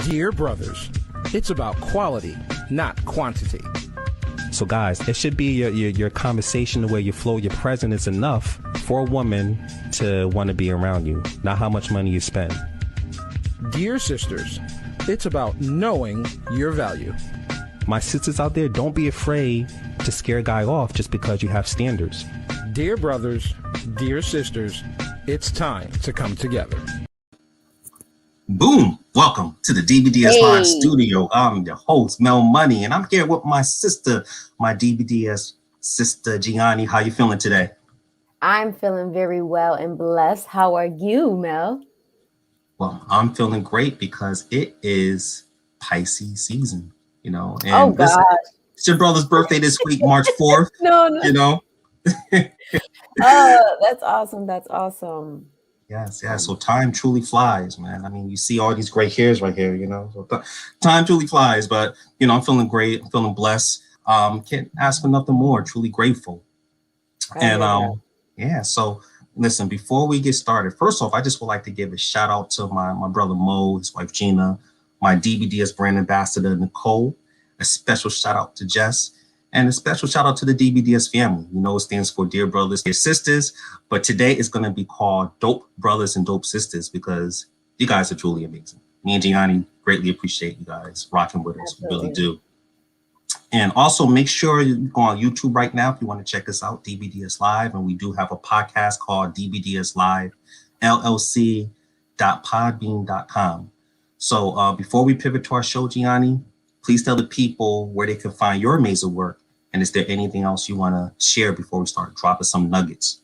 Dear brothers, it's about quality, not quantity. So guys, it should be your conversation, the way you flow, your presence is enough for a woman to want to be around you, not how much money you spend. Dear sisters, it's about knowing your value. My sisters out there, don't be afraid to scare a guy off just because you have standards. Dear brothers, dear sisters, it's time to come together. Boom! Welcome to the DBDS Live Studio. I'm your host, Mel Money, and I'm here with my sister, my DBDS sister, Gianni. How you feeling today? I'm feeling very well and blessed. How are you, Mel? Well, I'm feeling great because it is Pisces season, you know. And oh, gosh. It's your brother's birthday this week, March 4th. No. You know? Oh, that's awesome. That's awesome. Yes. So time truly flies, man. I mean, you see all these gray hairs right here, you know. So time truly flies, but you know, I'm feeling great. I'm feeling blessed. Can't ask for nothing more. Truly grateful. So listen, before we get started, first off, I just would like to give a shout out to my brother Mo, his wife Gina, my DBDS brand ambassador Nicole. A special shout out to Jess. And a special shout out to the DBDS family. You know, it stands for Dear Brothers, Dear Sisters. But today is going to be called Dope Brothers and Dope Sisters because you guys are truly amazing. Me and Gianni greatly appreciate you guys rocking with us. We really do. And also make sure you go on YouTube right now if you want to check us out, DBDS Live. And we do have a podcast called DBDS Live, LLC.podbean.com. So before we pivot to our show, Gianni, please tell the people where they can find your amazing work. And is there anything else you want to share before we start dropping some nuggets?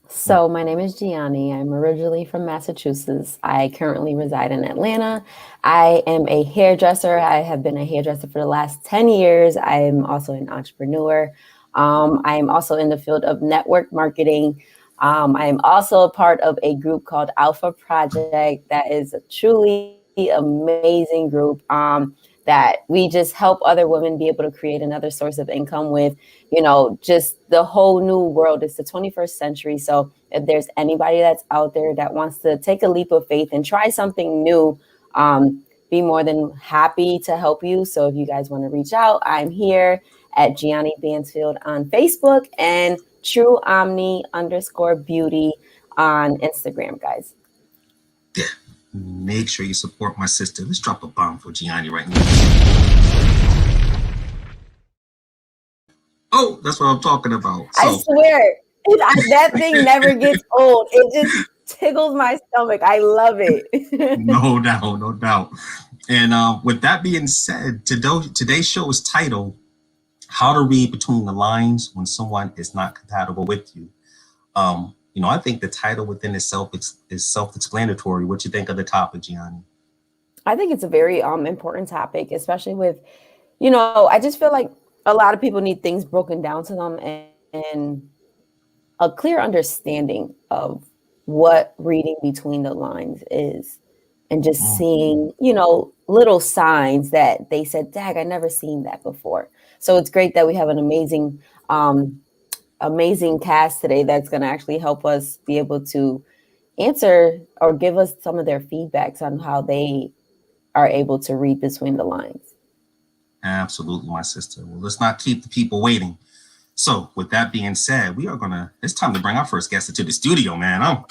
So my name is Gianni. I'm originally from Massachusetts. I currently reside in Atlanta. I am a hairdresser. I have been a hairdresser for the last 10 years. I am also an entrepreneur. I am also in the field of network marketing. I am also a part of a group called Alpha Project. That is a truly amazing group. That we just help other women be able to create another source of income with, you know, just the whole new world. It's the 21st century. So if there's anybody that's out there that wants to take a leap of faith and try something new, be more than happy to help you. So if you guys want to reach out, I'm here at Gianni Bansfield on Facebook and TrueOmni_beauty on Instagram, guys. Yeah. Make sure you support my sister. Let's drop a bomb for Gianni right now. Oh, that's what I'm talking about. So, I swear, that thing never gets old. It just tickles my stomach. I love it. No doubt. And with that being said, today's show is titled How to Read Between the Lines When Someone is Not Compatible with You. You know, I think the title within itself is self-explanatory. What you think of the topic, Gianni? I think it's a very important topic, especially with, you know, I just feel like a lot of people need things broken down to them and a clear understanding of what reading between the lines is and just seeing, you know, little signs that they said, dag, I never seen that before. So it's great that we have an amazing cast today that's going to actually help us be able to answer or give us some of their feedbacks on how they are able to read between the lines. Absolutely, my sister. Well, let's not keep the people waiting. So with that being said, it's time to bring our first guest into the studio, man.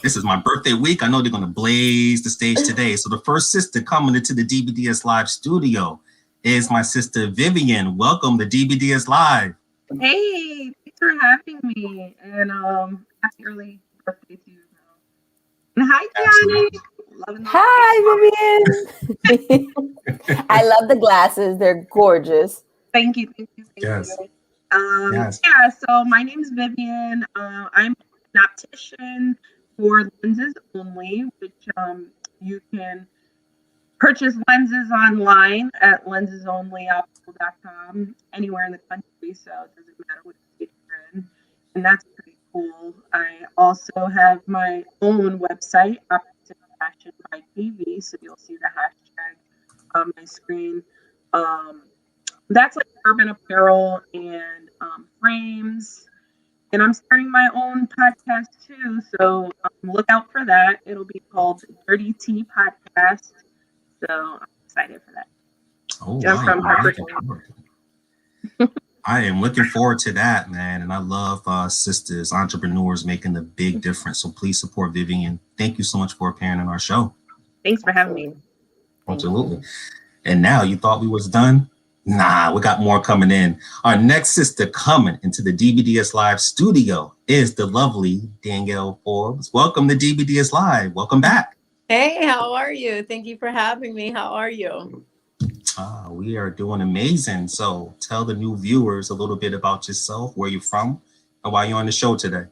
This is my birthday week. I know they're going to blaze the stage today. So the first sister coming into the DBDS Live studio is my sister, Vivian. Welcome to DBDS Live. Hey, thanks for having me, and happy early birthday to you. And hi, Gianni. Hi, Vivian. I love the glasses; they're gorgeous. Thank you. Yes. Yeah. So my name is Vivian. I'm an optician for lenses only, which you can purchase lenses online at lensesonlyoptical.com anywhere in the country, so it doesn't matter what state you're in, and that's pretty cool. I also have my own website, Optic Fashion by TV, so you'll see the hashtag on my screen. That's like urban apparel and frames. And I'm starting my own podcast too, so look out for that. It'll be called Dirty Tea Podcast. podcast. So I'm excited for that. Oh, I'm from Hartford. I am looking forward to that, man. And I love sisters, entrepreneurs making a big difference. So please support Vivian. Thank you so much for appearing on our show. Thanks for having me. Absolutely. And now you thought we was done? Nah, we got more coming in. Our next sister coming into the DBDS Live studio is the lovely Danielle Forbes. Welcome to DBDS Live. Welcome back. Hey, how are you? Thank you for having me. How are you? We are doing amazing. So tell the new viewers a little bit about yourself, where you're from, and why you're on the show today.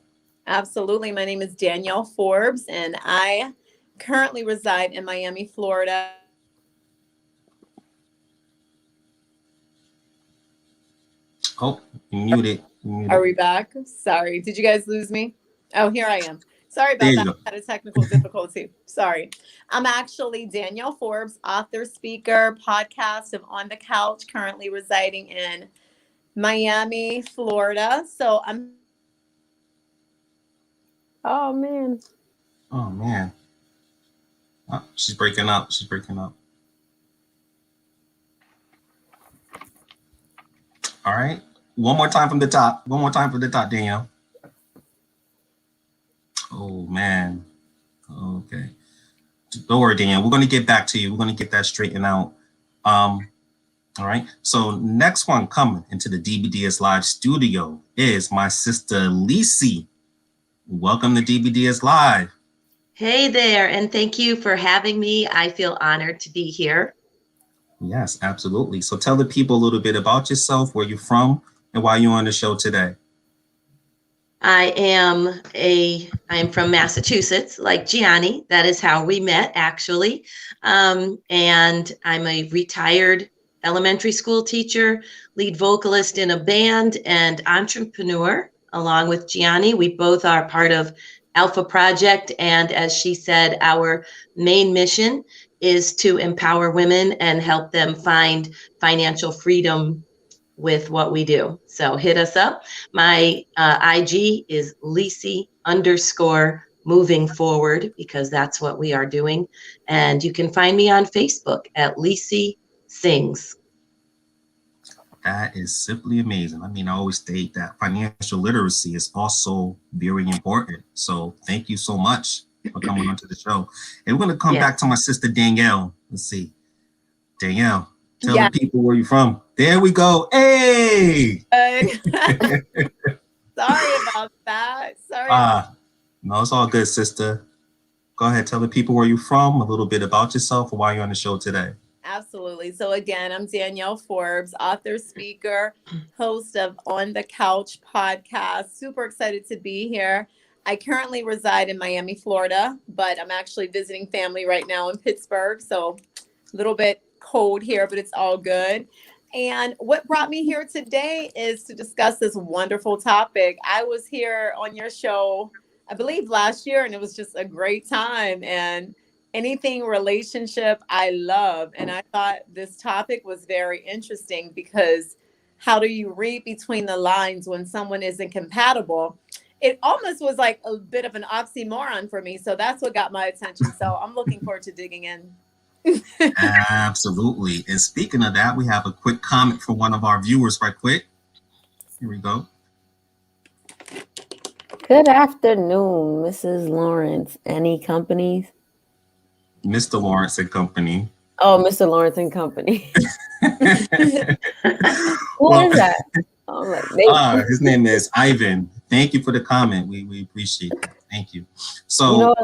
Absolutely. My name is Danielle Forbes, and I currently reside in Miami, Florida. Oh, you muted. Are we back? Sorry. Did you guys lose me? Oh, here I am. Sorry about that. I had a technical difficulty. Sorry. I'm actually Danielle Forbes, author, speaker, podcast of On the Couch, currently residing in Miami, Florida. So I'm. Oh, man. Oh, man. Oh, she's breaking up. She's breaking up. All right. One more time from the top. One more time from the top, Danielle. Oh, man. Okay. Don't worry, Danielle. We're going to get back to you. We're going to get that straightened out. All right. So next one coming into the DBDS Live studio is my sister, Lici. Welcome to DBDS Live. Hey there, and thank you for having me. I feel honored to be here. Yes, absolutely. So tell the people a little bit about yourself, where you're from, and why you're on the show today. I am from Massachusetts, like Gianni. That is how we met, actually. And I'm a retired elementary school teacher, lead vocalist in a band, and entrepreneur. Along with Gianni, we both are part of Alpha Project. And as she said, our main mission is to empower women and help them find financial freedom with what we do. So hit us up. My IG is Lici_moving forward, because that's what we are doing. And you can find me on Facebook at Lici Sings. That is simply amazing. I mean, I always state that financial literacy is also very important. So thank you so much for coming onto the show. And we're going to come back to my sister, Danielle. Let's see. Danielle, tell the people where you're from. There we go. Hey! Sorry about that. Sorry. No, it's all good, sister. Go ahead. Tell the people where you're from, a little bit about yourself, and why you're on the show today. Absolutely. So again, I'm Danielle Forbes, author, speaker, host of On the Couch podcast. Super excited to be here. I currently reside in Miami, Florida, but I'm actually visiting family right now in Pittsburgh. So a little bit cold here, but it's all good. And what brought me here today is to discuss this wonderful topic. I was here on your show, I believe last year, and it was just a great time. And anything relationship, I love. And I thought this topic was very interesting, because how do you read between the lines when someone isn't compatible? It almost was like a bit of an oxymoron for me. So that's what got my attention. So I'm looking forward to digging in. Absolutely. And speaking of that, we have a quick comment from one of our viewers right quick. Here we go. Good afternoon, Mrs. Lawrence. Any companies? Mr. Lawrence and Company. Oh, Mr. Lawrence and Company. Who is that? Oh, his name is Ivan. Thank you for the comment. We appreciate that. Thank you. So,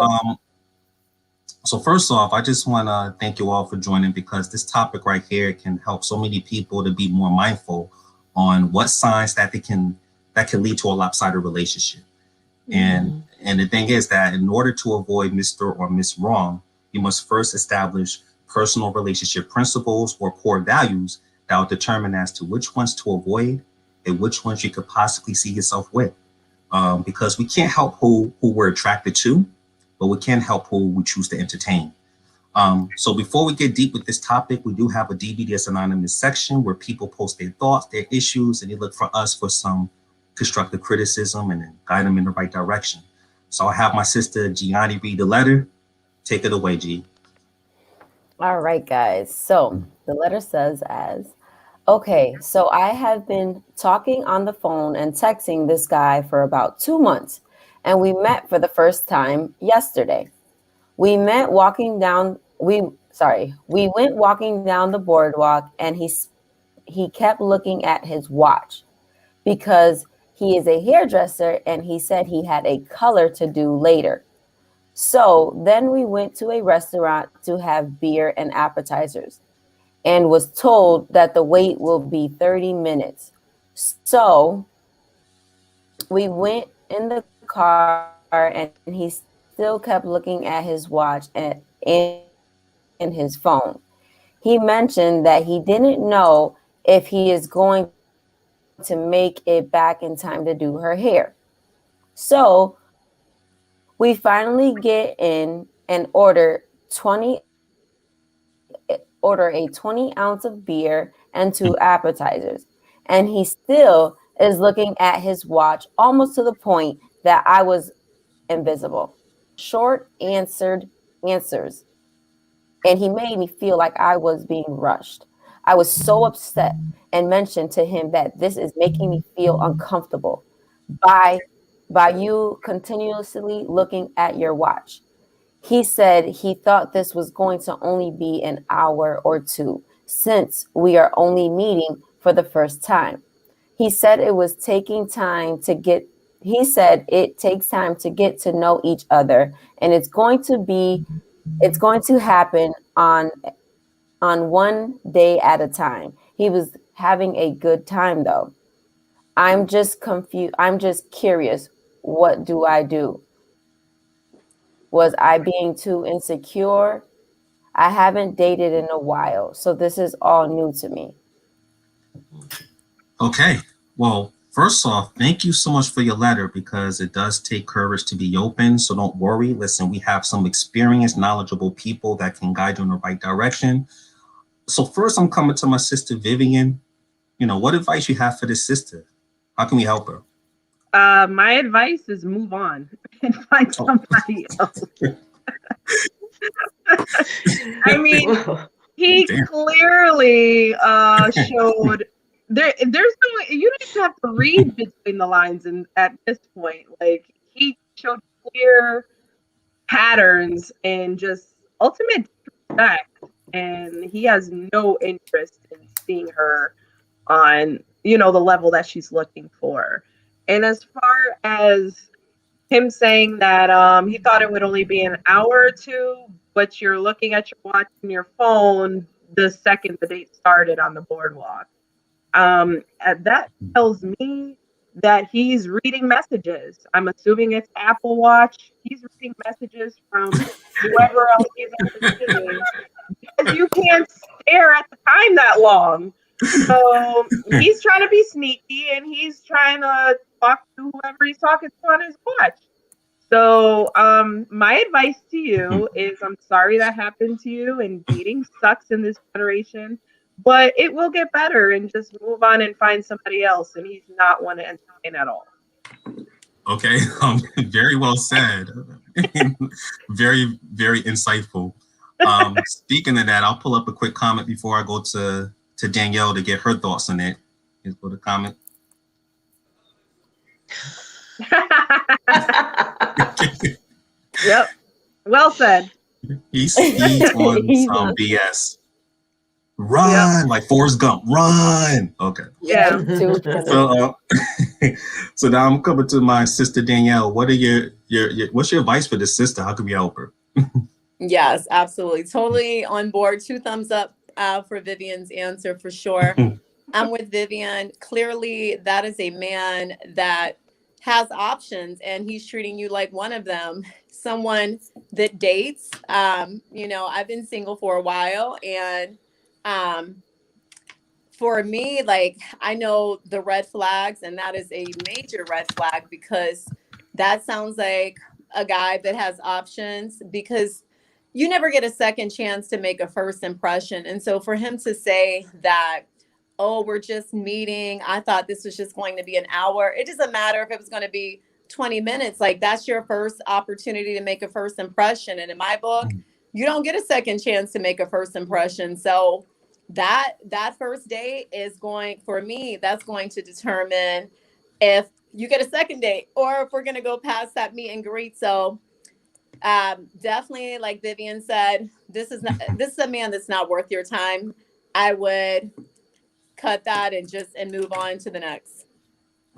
so first off, I just want to thank you all for joining, because this topic right here can help so many people to be more mindful on what signs that can lead to a lopsided relationship. And the thing is that in order to avoid Mr. or Miss Wrong, you must first establish personal relationship principles or core values that will determine as to which ones to avoid and which ones you could possibly see yourself with. Because we can't help who we're attracted to, but we can help who we choose to entertain. So before we get deep with this topic, we do have a DBDS Anonymous section where people post their thoughts, their issues, and they look for us for some constructive criticism and then guide them in the right direction. So I'll have my sister Gianni read the letter. Take it away, G. All right, guys. So the letter says as, okay, so I have been talking on the phone and texting this guy for about 2 months, and we met for the first time yesterday. We met walking down, we went walking down the boardwalk, and he kept looking at his watch because he is a hairdresser and he said he had a color to do later. So then we went to a restaurant to have beer and appetizers and was told that the wait will be 30 minutes. So we went in the car and he still kept looking at his watch and his phone. He mentioned that he didn't know if he is going to make it back in time to do her hair. So we finally get in and order a 20-ounce of beer and 2 appetizers. And he still is looking at his watch almost to the point that I was invisible. Short answers. And he made me feel like I was being rushed. I was so upset and mentioned to him that this is making me feel uncomfortable by by you continuously looking at your watch. He said he thought this was going to only be an hour or two since we are only meeting for the first time. He said it was taking time to get he said it takes time to get to know each other and it's going to happen on one day at a time. He was having a good time though. I'm just confused. I'm just curious. What do I do? Was I being too insecure? I haven't dated in a while, so this is all new to me. Okay. Well, first off, thank you so much for your letter because it does take courage to be open. So don't worry. Listen, we have some experienced, knowledgeable people that can guide you in the right direction. So first, I'm coming to my sister Vivian. What advice you have for this sister? How can we help her? My advice is move on and find somebody else. I mean, he clearly showed there's no, you don't even have to read between the lines and at this point. Like, he showed clear patterns and just ultimate disrespect, and he has no interest in seeing her on the level that she's looking for. And as far as him saying that he thought it would only be an hour or two, but you're looking at your watch and your phone the second the date started on the boardwalk. That tells me that he's reading messages. I'm assuming it's Apple Watch. He's reading messages from whoever else he's entertaining because you can't stare at the time that long. So he's trying to be sneaky and he's trying to talk to whoever he's talking to on his watch. So my advice to you is, I'm sorry that happened to you, and dating sucks in this generation, but it will get better, and just move on and find somebody else. And he's not one to entertain at all. Okay, very well said. Very, very insightful. Speaking of that, I'll pull up a quick comment before I go to Danielle to get her thoughts on it. Here's for the comment. Yep. Well said. He's on some BS. Run, like Forrest Gump. Run. Okay. Yeah. So now I'm coming to my sister Danielle. What are what's your advice for this sister? How can we help her? Yes, absolutely. Totally on board. 2 thumbs up for Vivian's answer for sure. I'm with Vivian. Clearly, that is a man that has options and he's treating you like one of them. Someone that dates. I've been single for a while, and for me, like, I know the red flags, and that is a major red flag because that sounds like a guy that has options, because you never get a second chance to make a first impression. And so for him to say that, oh, we're just meeting, I thought this was just going to be an hour. It doesn't matter if it was going to be 20 minutes. Like, that's your first opportunity to make a first impression. And in my book, you don't get a second chance to make a first impression. So that first date is going, for me, that's going to determine if you get a second date or if we're going to go past that meet and greet. So definitely, like Vivian said, this is a man that's not worth your time. I would cut that and move on to the next.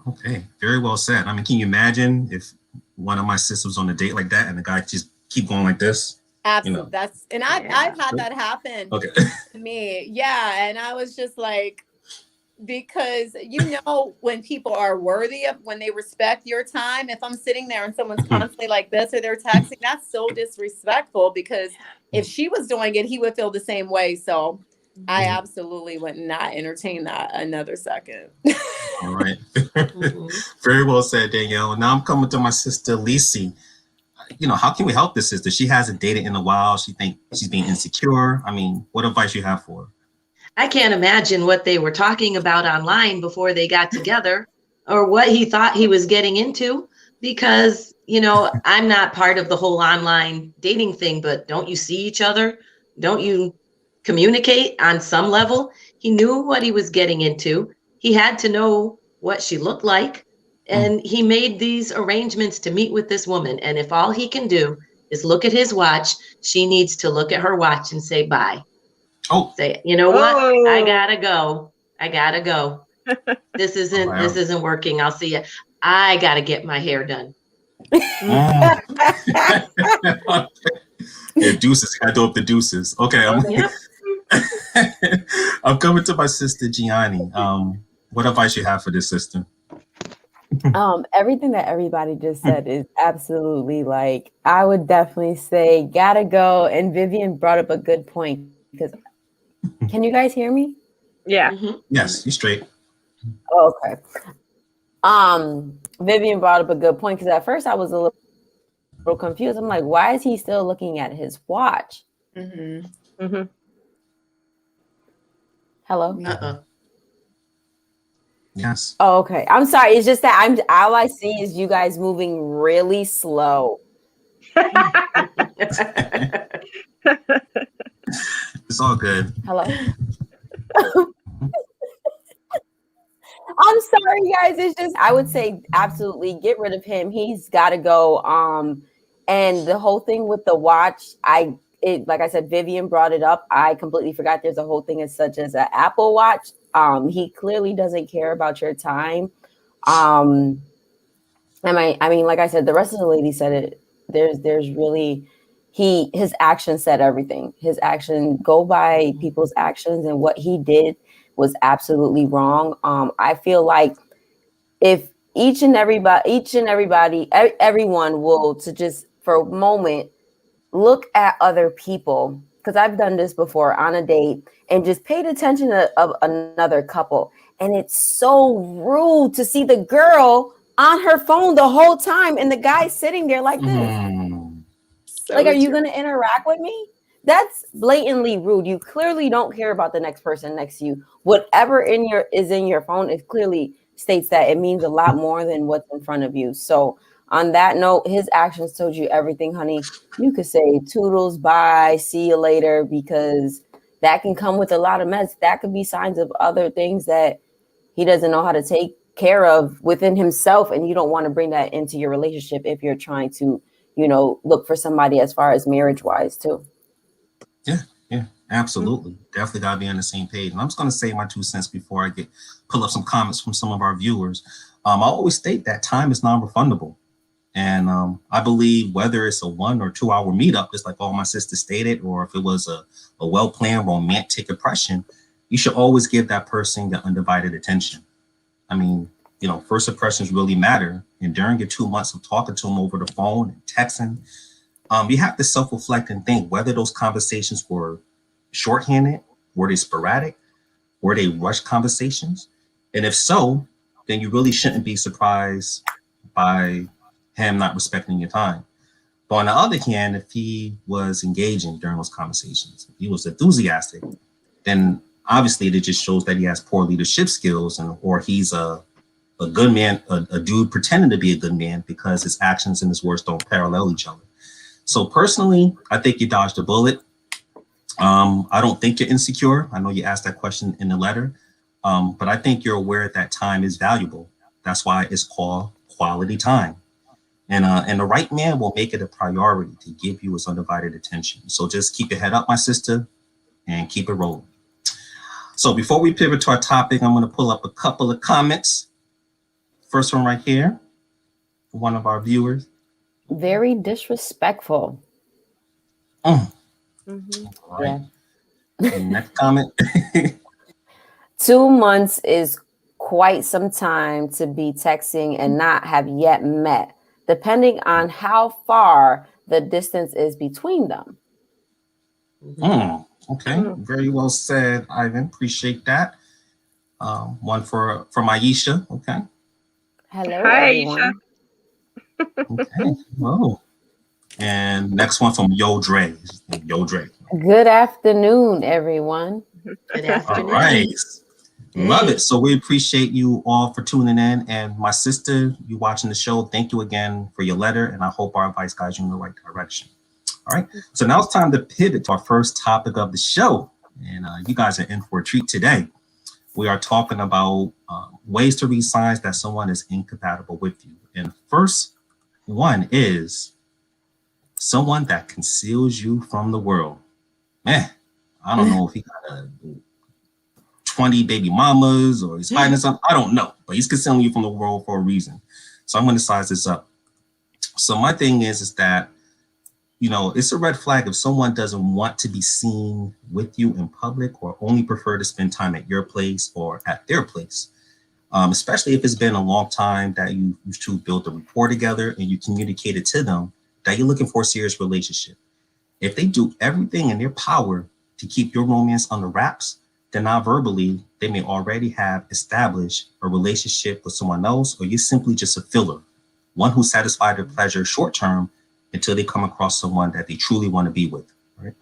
Okay, very well said. I mean, can you imagine if one of my sisters was on a date like that and the guy just keep going like this? Absolutely. I've had that happen to me. Yeah. And I was just like, because when people are worthy of, when they respect your time, if I'm sitting there and someone's constantly like this or they're texting, that's so disrespectful, because if she was doing it, he would feel the same way. So I absolutely would not entertain that another second. All right. Very well said, Danielle. Now I'm coming to my sister, Lici. How can we help this sister? She hasn't dated in a while. She thinks she's being insecure. I mean, what advice you have for her? I can't imagine what they were talking about online before they got together, or what he thought he was getting into, because, I'm not part of the whole online dating thing, but don't you see each other? Don't you communicate on some level? He knew what he was getting into. He had to know what she looked like. And he made these arrangements to meet with this woman. And if all he can do is look at his watch, she needs to look at her watch and say bye. Oh, say, you know what? I gotta go. This isn't working. I'll see you. I gotta get my hair done. Yeah, deuces. I throw up the deuces. Okay. I'm coming to my sister, Gianni. What advice you have for this sister? Everything that everybody just said is absolutely, like, I would definitely say gotta go. And Vivian brought up a good point, because can you guys hear me? Yeah. Yes, you're straight. Okay. Vivian brought up a good point, because at first I was a little confused. I'm like, why is he still looking at his watch? Hello? Yes. Oh, okay. I'm sorry. It's just that all I see is you guys moving really slow. It's all good. Hello? I'm sorry, guys. It's just, I would say absolutely get rid of him. He's got to go. And the whole thing with the watch, like I said, Vivian brought it up. I completely forgot there's a whole thing as such as an Apple Watch. He clearly doesn't care about your time. I mean, like I said, the rest of the lady said it. There's really, his actions said everything. His action, go by people's actions, and what he did was absolutely wrong. I feel like if everyone will to just for a moment look at other people, because I've done this before on a date and just paid attention of another couple, and it's so rude to see the girl on her phone the whole time and the guy sitting there like this. Like, are you going to interact with me? That's blatantly rude. You clearly don't care about the next person next to you. Whatever is in your phone, it clearly states that it means a lot more than what's in front of you. So on that note, his actions told you everything, honey. You could say toodles, bye, see you later, because that can come with a lot of mess. That could be signs of other things that he doesn't know how to take care of within himself. And you don't want to bring that into your relationship if you're trying to, look for somebody as far as marriage wise too. Yeah, absolutely. Definitely got to be on the same page. And I'm just going to say my 2 cents before I pull up some comments from some of our viewers. I always state that time is non-refundable. And I believe whether it's a 1 or 2 hour meetup, just like all my sisters stated, or if it was a well-planned romantic impression, you should always give that person the undivided attention. I mean, first impressions really matter. And during your 2 months of talking to them over the phone and texting, you have to self-reflect and think whether those conversations were shorthanded, were they sporadic, were they rushed conversations? And if so, then you really shouldn't be surprised by him not respecting your time. But on the other hand, if he was engaging during those conversations, if he was enthusiastic, then obviously it just shows that he has poor leadership skills, or he's a good man, a dude pretending to be a good man, because his actions and his words don't parallel each other. So personally, I think you dodged a bullet. I don't think you're insecure. I know you asked that question in the letter, but I think you're aware that time is valuable. That's why it's called quality time. And the right man will make it a priority to give you his undivided attention. So just keep your head up, my sister, and keep it rolling. So before we pivot to our topic, I'm going to pull up a couple of comments. First one right here, for one of our viewers. Very disrespectful. Mm-hmm. All right. Yeah. Next comment. 2 months is quite some time to be texting and not have yet met, depending on how far the distance is between them. Okay, very well said, Ivan. Appreciate that. One for Aisha. Okay. Hello, Hi, everyone. Aisha. Okay. Whoa. And next one from Yo Dre. Yo Dre. Good afternoon, everyone. Good afternoon. All right. Love it. So we appreciate you all for tuning in. And my sister, you watching the show, thank you again for your letter. And I hope our advice guides you in the right direction. All right. So now it's time to pivot to our first topic of the show. And you guys are in for a treat today. We are talking about ways to read signs that someone is incompatible with you. And first one is someone that conceals you from the world. Man, I don't know if he got 20 baby mamas or he's hiding something. I don't know, but he's concealing you from the world for a reason. So I'm going to size this up. So my thing is that, you know, it's a red flag if someone doesn't want to be seen with you in public or only prefer to spend time at your place or at their place, especially if it's been a long time that you two built a rapport together and you communicated to them that you're looking for a serious relationship. If they do everything in their power to keep your romance under wraps, then non-verbally, they may already have established a relationship with someone else, or you're simply just a filler, one who satisfies their pleasure short-term until they come across someone that they truly want to be with, right?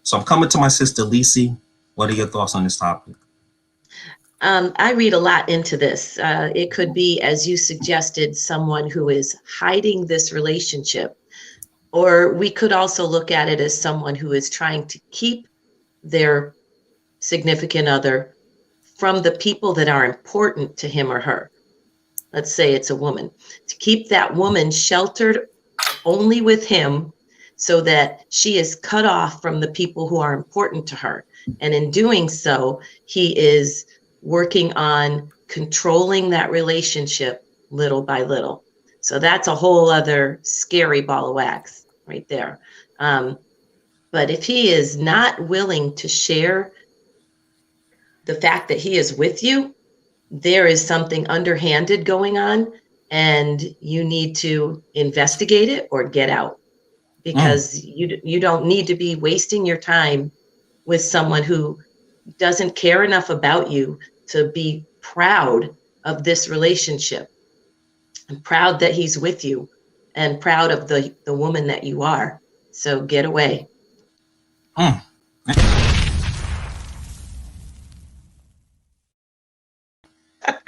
So I'm coming to my sister, Lici. What are your thoughts on this topic? I read a lot into this. It could be, as you suggested, someone who is hiding this relationship, or we could also look at it as someone who is trying to keep their significant other from the people that are important to him or her. Let's say it's a woman, to keep that woman sheltered only with him so that she is cut off from the people who are important to her. And in doing so, he is working on controlling that relationship little by little. So that's a whole other scary ball of wax right there. But if he is not willing to share the fact that he is with you, there is something underhanded going on, and you need to investigate it or get out, because you don't need to be wasting your time with someone who doesn't care enough about you to be proud of this relationship and proud that he's with you and proud of the woman that you are. So get away.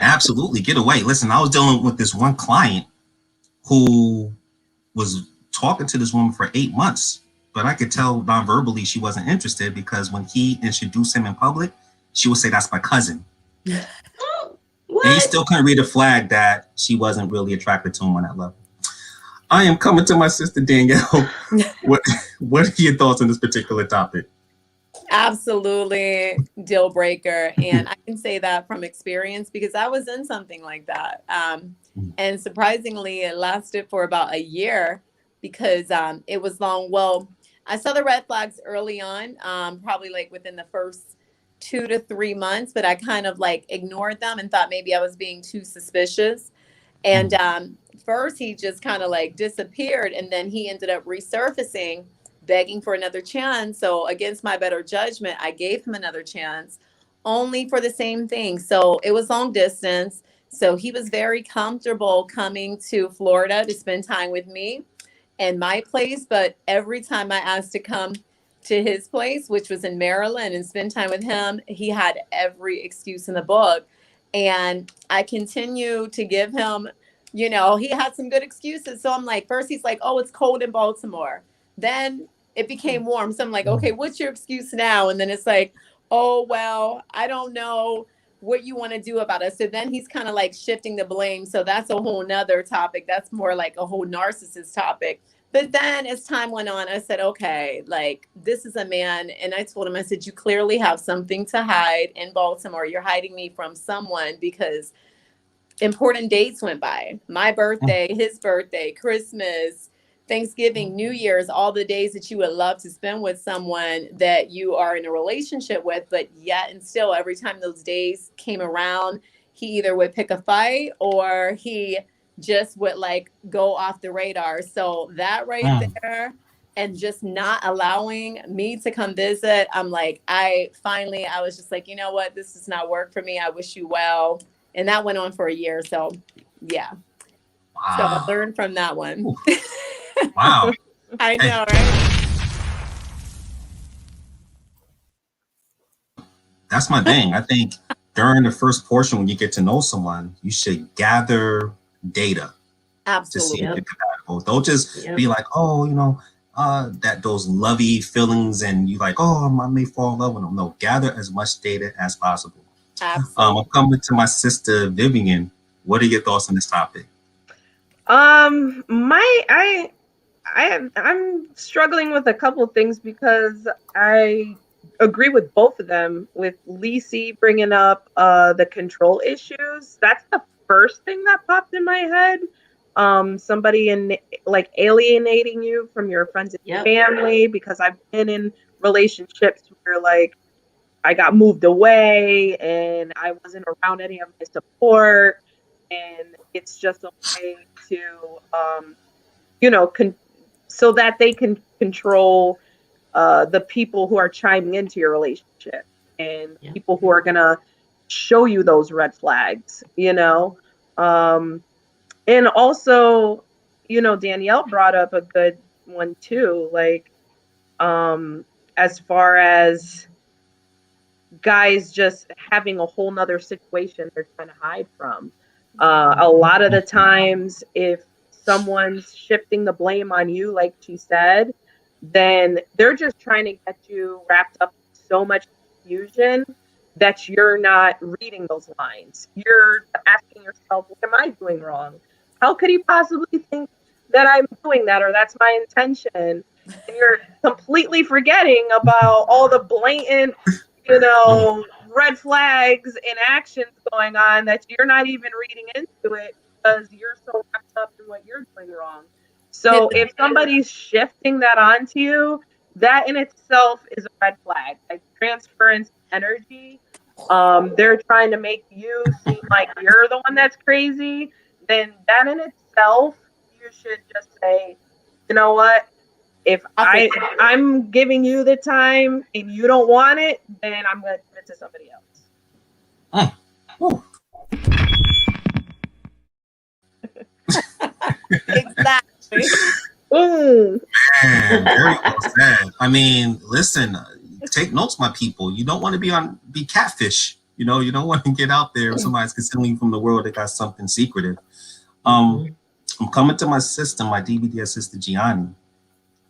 Absolutely, get away. Listen, I was dealing with this one client who was talking to this woman for 8 months, but I could tell non-verbally she wasn't interested, because when he introduced him in public, she would say, "That's my cousin." What? And he still couldn't read a flag that she wasn't really attracted to him on that level. I am coming to my sister, Danielle. What are your thoughts on this particular topic? Absolutely deal breaker. And I can say that from experience because I was in something like that. And surprisingly, it lasted for about a year because it was long. Well, I saw the red flags early on, probably like within the first 2 to 3 months, but I kind of like ignored them and thought maybe I was being too suspicious. And first he just kind of like disappeared, and then he ended up resurfacing, begging for another chance. So against my better judgment, I gave him another chance, only for the same thing. So it was long distance. So he was very comfortable coming to Florida to spend time with me and my place. But every time I asked to come to his place, which was in Maryland, and spend time with him, he had every excuse in the book. And I continue to give him, he had some good excuses. So I'm like, first he's like, "Oh, it's cold in Baltimore." then it became warm. So I'm like, okay, what's your excuse now? And then it's like, oh, well, I don't know what you want to do about it. So then he's kind of like shifting the blame. So that's a whole nother topic. That's more like a whole narcissist topic. But then as time went on, I said, okay, like this is a man. And I told him, I said, you clearly have something to hide in Baltimore. You're hiding me from someone because important dates went by. My birthday, his birthday, Christmas, Thanksgiving, New Year's, all the days that you would love to spend with someone that you are in a relationship with, but yet and still every time those days came around, he either would pick a fight or he just would like go off the radar. So that right there, and just not allowing me to come visit, I'm like, I was just like, you know what, this does not work for me. I wish you well. And that went on for a year. So yeah. Wow. So I learned from that one. Wow. I know, right? That's my thing. I think during the first portion, when you get to know someone, you should gather data. Absolutely. To see if you're compatible. Don't just be like, oh, you know, that those lovey feelings and you like, oh, I may fall in love with them. No, gather as much data as possible. Absolutely. I'm coming to my sister Vivian. What are your thoughts on this topic? I'm struggling with a couple of things because I agree with both of them. With Lici bringing up the control issues, that's the first thing that popped in my head. Somebody like alienating you from your friends and family, because I've been in relationships where like I got moved away and I wasn't around any of my support, and it's just a way to so that they can control the people who are chiming into your relationship and people who are gonna show you those red flags, and also, Danielle brought up a good one too, like as far as guys just having a whole nother situation they're trying to hide from. A lot of the times, if someone's shifting the blame on you, like she said, then they're just trying to get you wrapped up in so much confusion that you're not reading those lines. You're asking yourself, what am I doing wrong? How could he possibly think that I'm doing that, or that's my intention? And you're completely forgetting about all the blatant, red flags and actions going on that you're not even reading into it because you're so wrapped up in what you're doing wrong. So if somebody's shifting that onto you, that in itself is a red flag. Like transference energy, they're trying to make you seem like you're the one that's crazy. Then that in itself, you should just say, you know what? If I'm giving you the time and you don't want it, then I'm going to give it to somebody else. Exactly. Man, very well said. I mean, listen, take notes, my people. You don't want to be catfish. You don't want to get out there if somebody's concealing from the world that got something secretive. I'm coming to my sister, my DBDS sister, Gianni.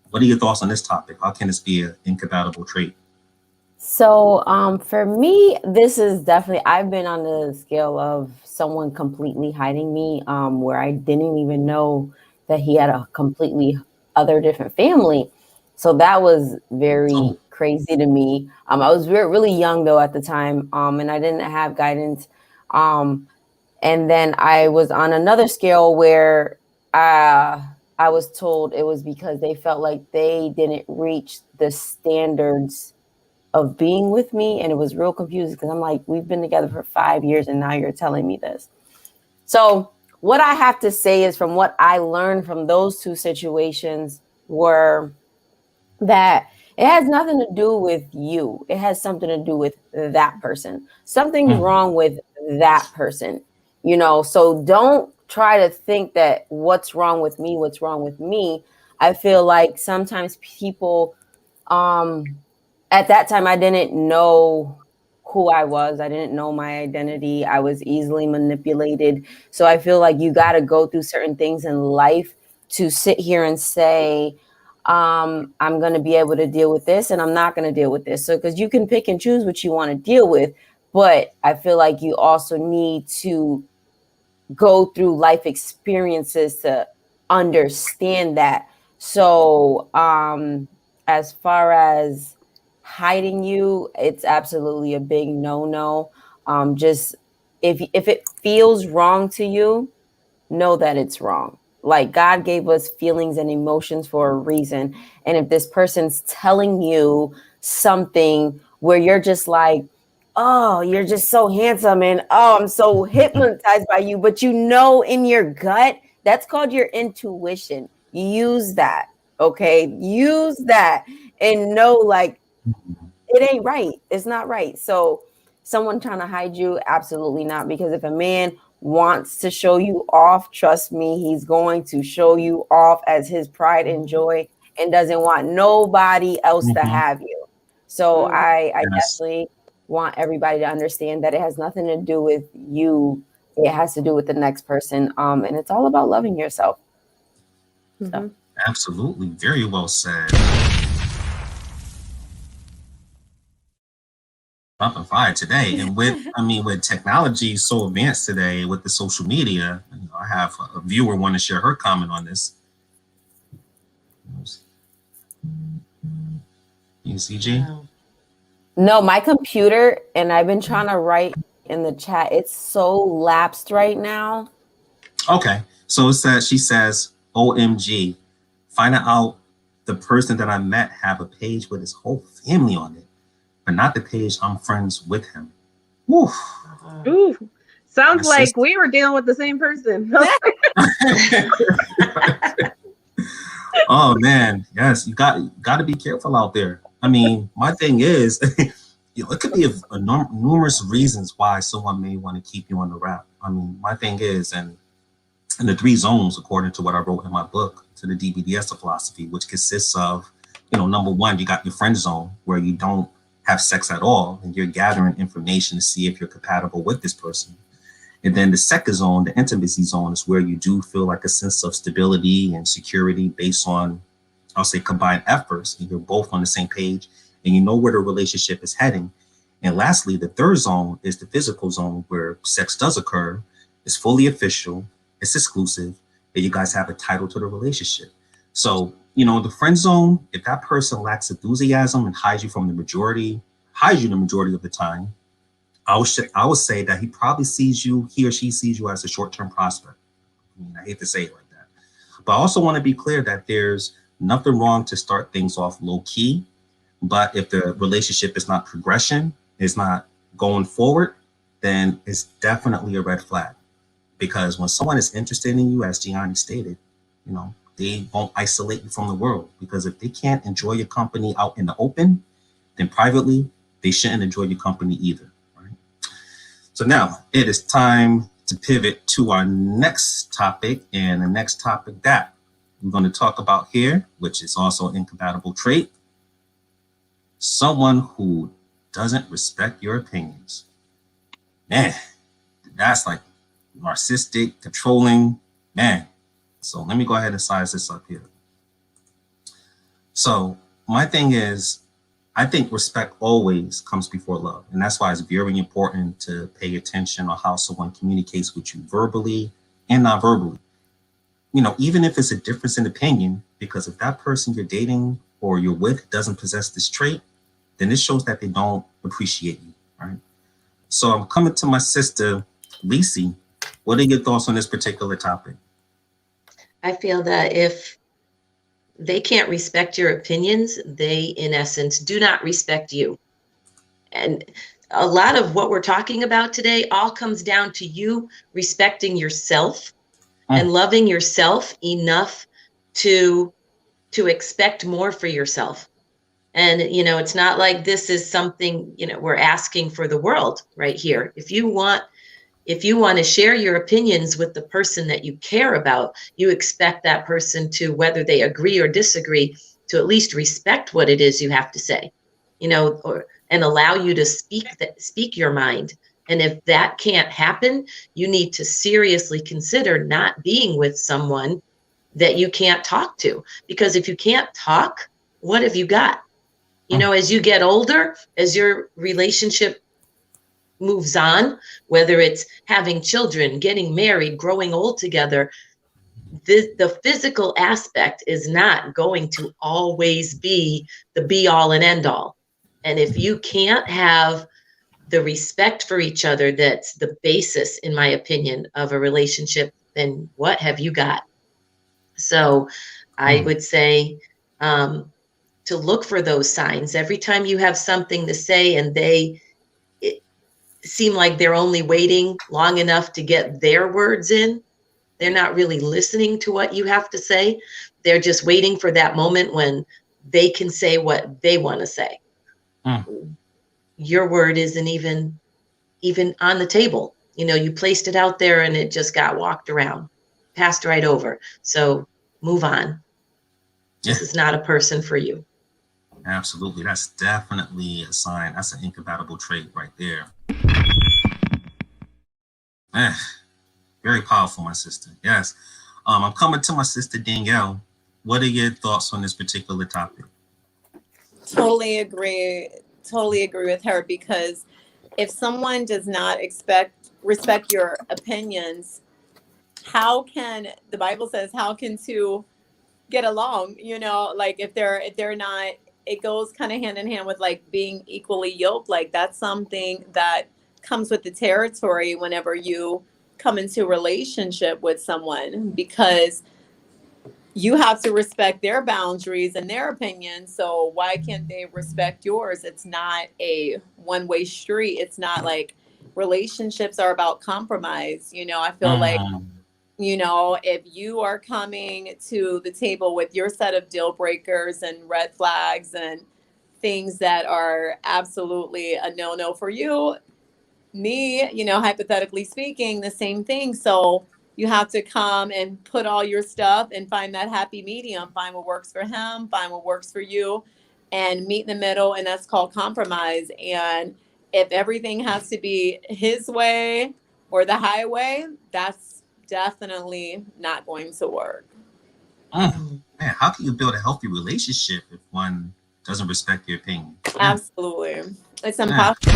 What are your thoughts on this topic? How can this be an incompatible trait? So for me, this is definitely, I've been on the scale of someone completely hiding me, where I didn't even know that he had a completely other different family. So that was very crazy to me. I was really young though at the time, and I didn't have guidance. And then I was on another scale where I was told it was because they felt like they didn't reach the standards of being with me. And it was real confusing because I'm like, we've been together for 5 years and now you're telling me this. So what I have to say is, from what I learned from those two situations, were that it has nothing to do with you. It has something to do with that person. Something's wrong with that person, so don't try to think that what's wrong with me. I feel like sometimes people, at that time, I didn't know who I was. I didn't know my identity. I was easily manipulated. So I feel like you got to go through certain things in life to sit here and say, I'm going to be able to deal with this and I'm not going to deal with this. So, because you can pick and choose what you want to deal with, but I feel like you also need to go through life experiences to understand that. So, as far as hiding you, it's absolutely a big no-no. Just if it feels wrong to you, know that it's wrong. Like, God gave us feelings and emotions for a reason. And if this person's telling you something where you're just like, oh, you're just so handsome and oh, I'm so hypnotized by you, but you know in your gut, that's called your intuition. Use that. Okay. Use that and know like it ain't right. It's not right. So someone trying to hide you, absolutely not. Because if a man wants to show you off, trust me, he's going to show you off as his pride and joy and doesn't want nobody else to have you. So I definitely want everybody to understand that it has nothing to do with you. It has to do with the next person. And it's all about loving yourself. So. Absolutely. Very well said. Up and fire today. And with technology so advanced today with the social media, I have a viewer want to share her comment on this. You see, G? No, my computer, and I've been trying to write in the chat. It's so lapsed right now. Okay. So she says, OMG, find out the person that I met have a page with his whole family on it, but not the page I'm friends with him. Oof. Ooh. Sounds like we were dealing with the same person. Oh man, yes, you got to be careful out there. I mean, my thing is, it could be numerous reasons why someone may want to keep you on the rap. I mean, my thing is, and the 3 zones, according to what I wrote in my book, to the DBDS philosophy, which consists of, number 1, you got your friend zone where you don't have sex at all, and you're gathering information to see if you're compatible with this person. And then the second zone, the intimacy zone, is where you do feel like a sense of stability and security based on, I'll say, combined efforts, and you're both on the same page and you know where the relationship is heading. And lastly, the third zone is the physical zone where sex does occur, it's fully official, it's exclusive, and you guys have a title to the relationship. So, the friend zone, if that person lacks enthusiasm and hides you the majority of the time, I would say that he or she sees you as a short-term prospect. I hate to say it like that, but I also want to be clear that there's nothing wrong to start things off low key. But if the relationship is not progression, is not going forward, then it's definitely a red flag. Because when someone is interested in you, as Gianni stated, they won't isolate you from the world. Because if they can't enjoy your company out in the open, then privately, they shouldn't enjoy your company either. So now it is time to pivot to our next topic, and the next topic that we're going to talk about here, which is also an incompatible trait, someone who doesn't respect your opinions. Man, that's like narcissistic, controlling, man. So let me go ahead and size this up here. So my thing is, I think respect always comes before love. And that's why it's very important to pay attention on how someone communicates with you verbally and non-verbally. Even if it's a difference in opinion, because if that person you're dating or you're with doesn't possess this trait, then this shows that they don't appreciate you, right? So I'm coming to my sister, Lici. What are your thoughts on this particular topic? I feel that if they can't respect your opinions, they, in essence, do not respect you. And a lot of what we're talking about today all comes down to you respecting yourself and loving yourself enough to expect more for yourself. And, it's not like this is something, we're asking for the world right here. If you want to share your opinions with the person that you care about, you expect that person to, whether they agree or disagree, to at least respect what it is you have to say, and allow you to speak your mind. And if that can't happen, you need to seriously consider not being with someone that you can't talk to. Because if you can't talk, what have you got? You know, as you get older, as your relationship moves on, whether it's having children, getting married, growing old together, the physical aspect is not going to always be the be all and end all. And if you can't have the respect for each other, that's the basis, in my opinion, of a relationship, then what have you got? So I would say to look for those signs every time you have something to say and they seem like they're only waiting long enough to get their words in. They're not really listening to what you have to say. They're just waiting for that moment when they can say what they want to say. Your word isn't even on the table. You know, you placed it out there and it just got walked around, passed right over. So move on. This is not a person for you. Absolutely. That's definitely a sign. That's an incompatible trait right there. Very powerful, my sister. Yes. I'm coming to my sister, Danielle. What are your thoughts on this particular topic? Totally agree with her, because if someone does not respect your opinions, how can, the Bible says, how can two get along? You know, like if they're not, it goes kind of hand in hand with like being equally yoked. Like that's something that comes with the territory whenever you come into a relationship with someone, because you have to respect their boundaries and their opinions. So why can't they respect yours? It's not a one-way street. It's not like, relationships are about compromise. You know, I feel like, you know, if you are coming to the table with your set of deal breakers and red flags and things that are absolutely a no-no for you, me, you know, hypothetically speaking, the same thing. So you have to come and put all your stuff and find that happy medium, find what works for him, find what works for you, and meet in the middle. And that's called compromise. And if everything has to be his way or the highway, that's definitely not going to work. Man, how can you build a healthy relationship if one doesn't respect your opinion? Absolutely. It's impossible.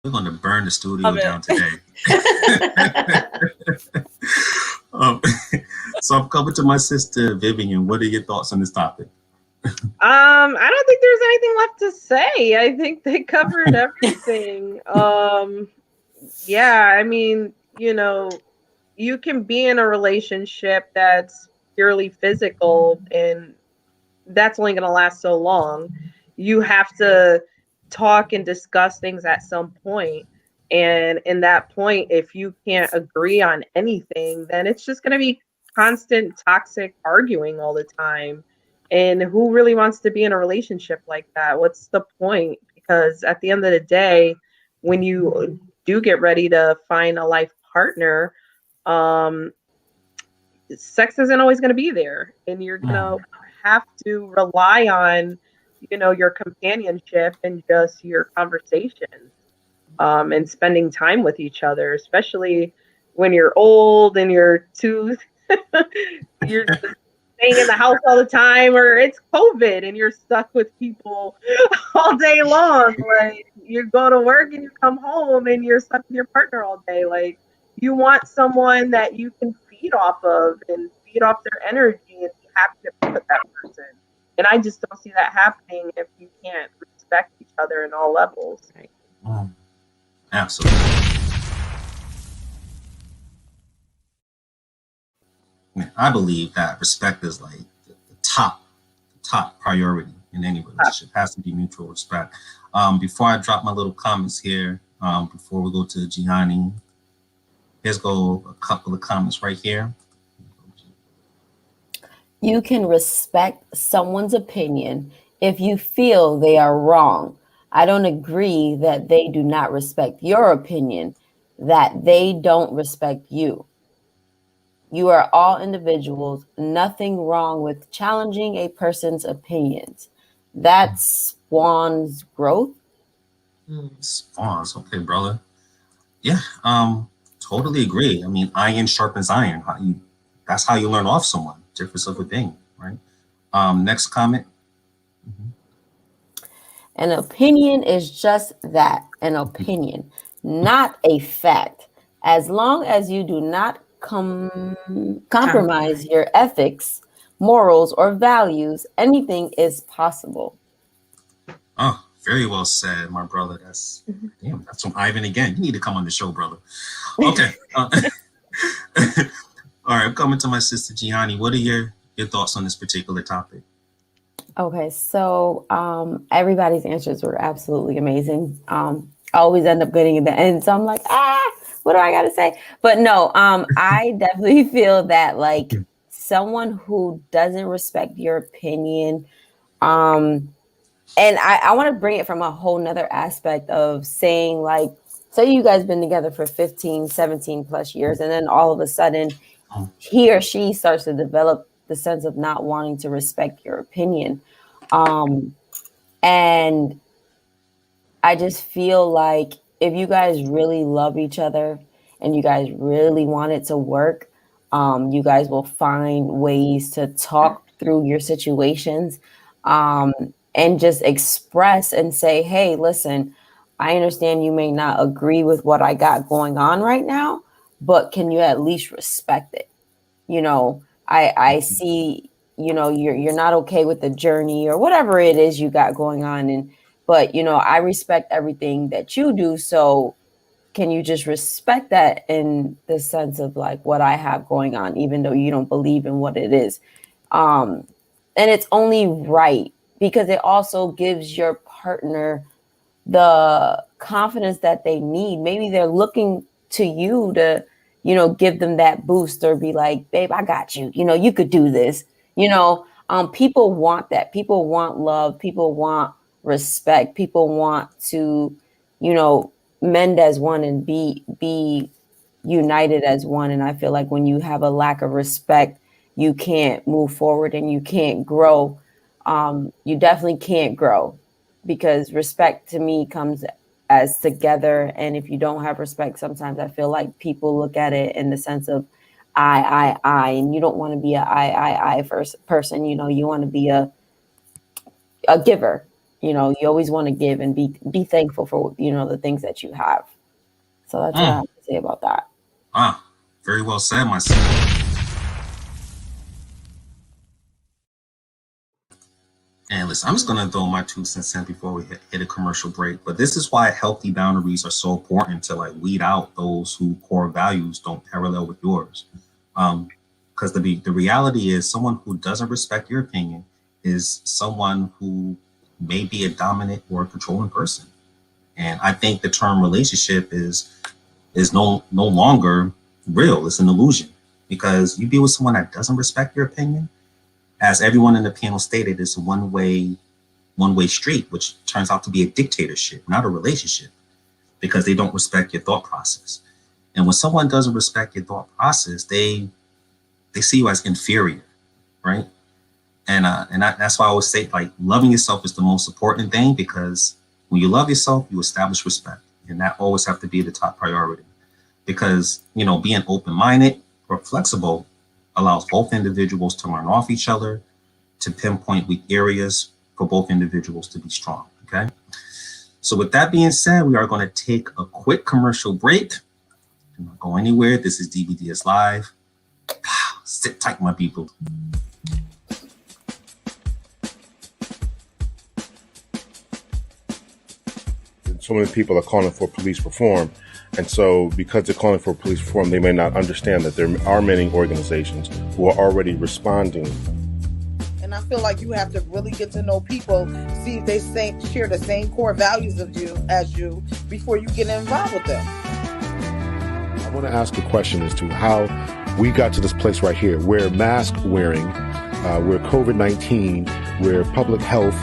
We're going to burn the studio down today. So I'm coming to my sister, Vivian. What are your thoughts on this topic? I don't think there's anything left to say. I think they covered everything. Yeah, I mean, you know, you can be in a relationship that's purely physical, and that's only going to last so long. You have to talk and discuss things at some point. And in that point, if you can't agree on anything, then it's just going to be constant toxic arguing all the time. And who really wants to be in a relationship like that? What's the point? Because at the end of the day, when you do get ready to find a life partner, sex isn't always going to be there, and you're going to have to rely on, you know, your companionship and just your conversations, and spending time with each other, especially when you're old and you're you're just staying in the house all the time, or it's COVID and you're stuck with people all day long. Like, you go to work and you come home and you're stuck with your partner all day. Like, you want someone that you can feed off of and feed off their energy and be happy to be with that person. And I just don't see that happening if you can't respect each other in all levels. Right? Absolutely. I believe that respect is like the top priority in any relationship. It has to be mutual respect. Before I drop my little comments here, before we go to Gianni, here's a couple of comments right here. You can respect someone's opinion if you feel they are wrong. I don't agree that they do not respect your opinion, that they don't respect you. You are all individuals. Nothing wrong with challenging a person's opinions. That spawns growth. Spawns, okay, brother. Yeah. Totally agree. I mean, iron sharpens iron. That's how you learn off someone. Difference of opinion, right? Next comment. An opinion is just that, an opinion, not a fact. As long as you do not compromise your ethics, morals, or values, anything is possible. Oh, very well said, my brother. That's from Ivan again. You need to come on the show, brother. Okay. All right, I'm coming to my sister Gianni. What are your thoughts on this particular topic? Okay, so everybody's answers were absolutely amazing. I always end up getting at the end, so I'm like, what do I got to say? But no, I definitely feel that like someone who doesn't respect your opinion, and I want to bring it from a whole nother aspect of saying like, say you guys been together for 15, 17 plus years, and then all of a sudden he or she starts to develop the sense of not wanting to respect your opinion. And I just feel like if you guys really love each other and you guys really want it to work, you guys will find ways to talk through your situations, and just express and say, hey, listen, I understand you may not agree with what I got going on right now, but can you at least respect it? You know, I see, you know, you're not okay with the journey or whatever it is you got going on. But, you know, I respect everything that you do. So can you just respect that in the sense of like what I have going on, even though you don't believe in what it is? And it's only right because it also gives your partner the confidence that they need. Maybe they're looking to you to, you know, give them that boost or be like, babe, I got you. You know, you could do this. You know, people want that. People want love. People want respect. People want to, you know, mend as one and be united as one. And I feel like when you have a lack of respect, you can't move forward and you can't grow. You definitely can't grow because respect to me comes as together. And if you don't have respect, sometimes I feel like people look at it in the sense of I, and you don't want to be a I first person. You know, you want to be a giver. You know, you always want to give and be thankful for, you know, the things that you have. So that's what I have to say about that. Very well said, my son. And listen, I'm just going to throw my 2 cents in before we hit a commercial break. But this is why healthy boundaries are so important to like weed out those who core values don't parallel with yours. Because the reality is someone who doesn't respect your opinion is someone who may be a dominant or a controlling person. And I think the term relationship is no longer real. It's an illusion because you be with someone that doesn't respect your opinion. As everyone in the panel stated, it's a one-way street, which turns out to be a dictatorship, not a relationship, because they don't respect your thought process. And when someone doesn't respect your thought process, they see you as inferior, right? And that's why I always say, like, loving yourself is the most important thing, because when you love yourself, you establish respect, and that always have to be the top priority. Because, you know, being open-minded or flexible allows both individuals to learn off each other, to pinpoint weak areas for both individuals to be strong, okay? So with that being said, we are going to take a quick commercial break. Do not go anywhere. This is DBDS Live. Sit tight, my people. So many people are calling for police reform. And so because they're calling for police reform, they may not understand that there are many organizations who are already responding. And I feel like you have to really get to know people, see if they share the same core values as you before you get involved with them. I want to ask a question as to how we got to this place right here where mask wearing, where COVID-19, where public health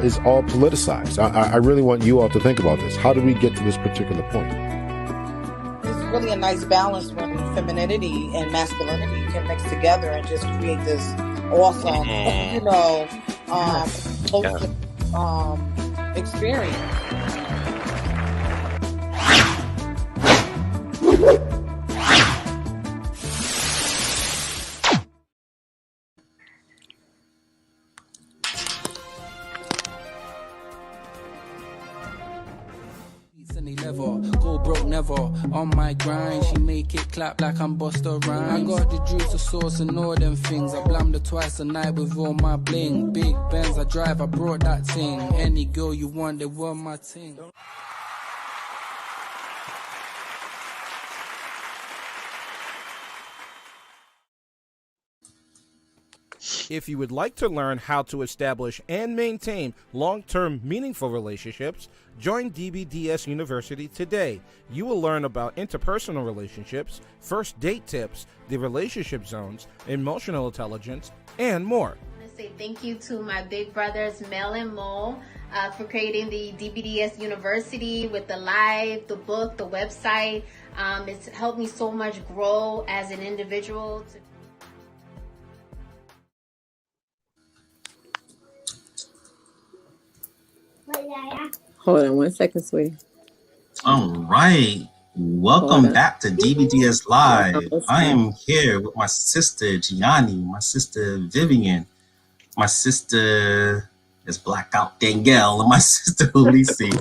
is all politicized. I really want you all to think about this. How did we get to this particular point? It's really a nice balance when femininity and masculinity can mix together and just create this awesome, experience. never. Go broke never. On my grind, she make it clap like I'm Busta Rhymes. I got the juice, the sauce, and all them things. I blammed her twice a night with all my bling. Big Benz I drive, I brought that thing. Any girl you want, they want my thing. If you would like to learn how to establish and maintain long-term meaningful relationships, join DBDS University today. You will learn about interpersonal relationships, first date tips, the relationship zones, emotional intelligence, and more. I want to say thank you to my big brothers Mel and Mo for creating the DBDS University with the live, the book, the website. It's helped me so much grow as an individual. Hold on 1 second, sweetie. All right. Welcome back to DBDS Live. I am here with my sister Gianni, my sister Vivian, my sister is blacked out Danielle, and my sister Lici.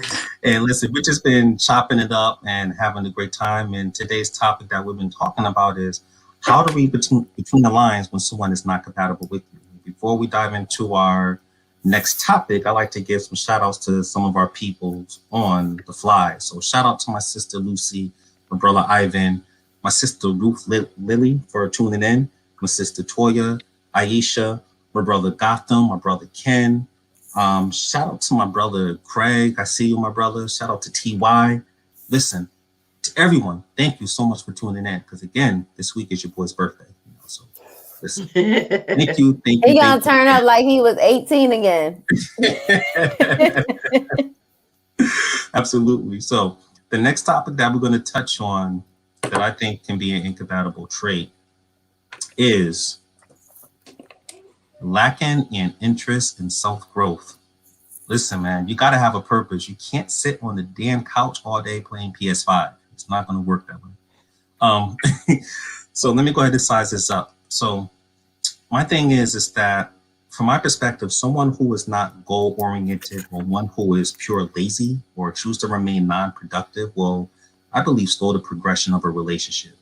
And listen, we've just been chopping it up and having a great time. And today's topic that we've been talking about is how to read between the lines when someone is not compatible with you. Before we dive into our next topic, I like to give some shout outs to some of our people on the fly. So shout out to my sister Lucy, my brother Ivan, my sister Ruth Lily for tuning in, my sister Toya, Aisha, my brother Gotham, my brother Ken. Shout out to my brother Craig. I see you, my brother. Shout out to TY. Listen, to everyone, thank you so much for tuning in. Because again, this week is your boy's birthday. So listen, thank you. He gonna turn up like he was 18 again. Absolutely. So the next topic that we're going to touch on that I think can be an incompatible trait is lacking in interest in self-growth. Listen, man, you got to have a purpose. You can't sit on the damn couch all day playing PS5. It's not going to work that way. So let me go ahead and size this up. So my thing is that from my perspective, someone who is not goal-oriented or one who is pure lazy or choose to remain non-productive will, I believe, slow the progression of a relationship.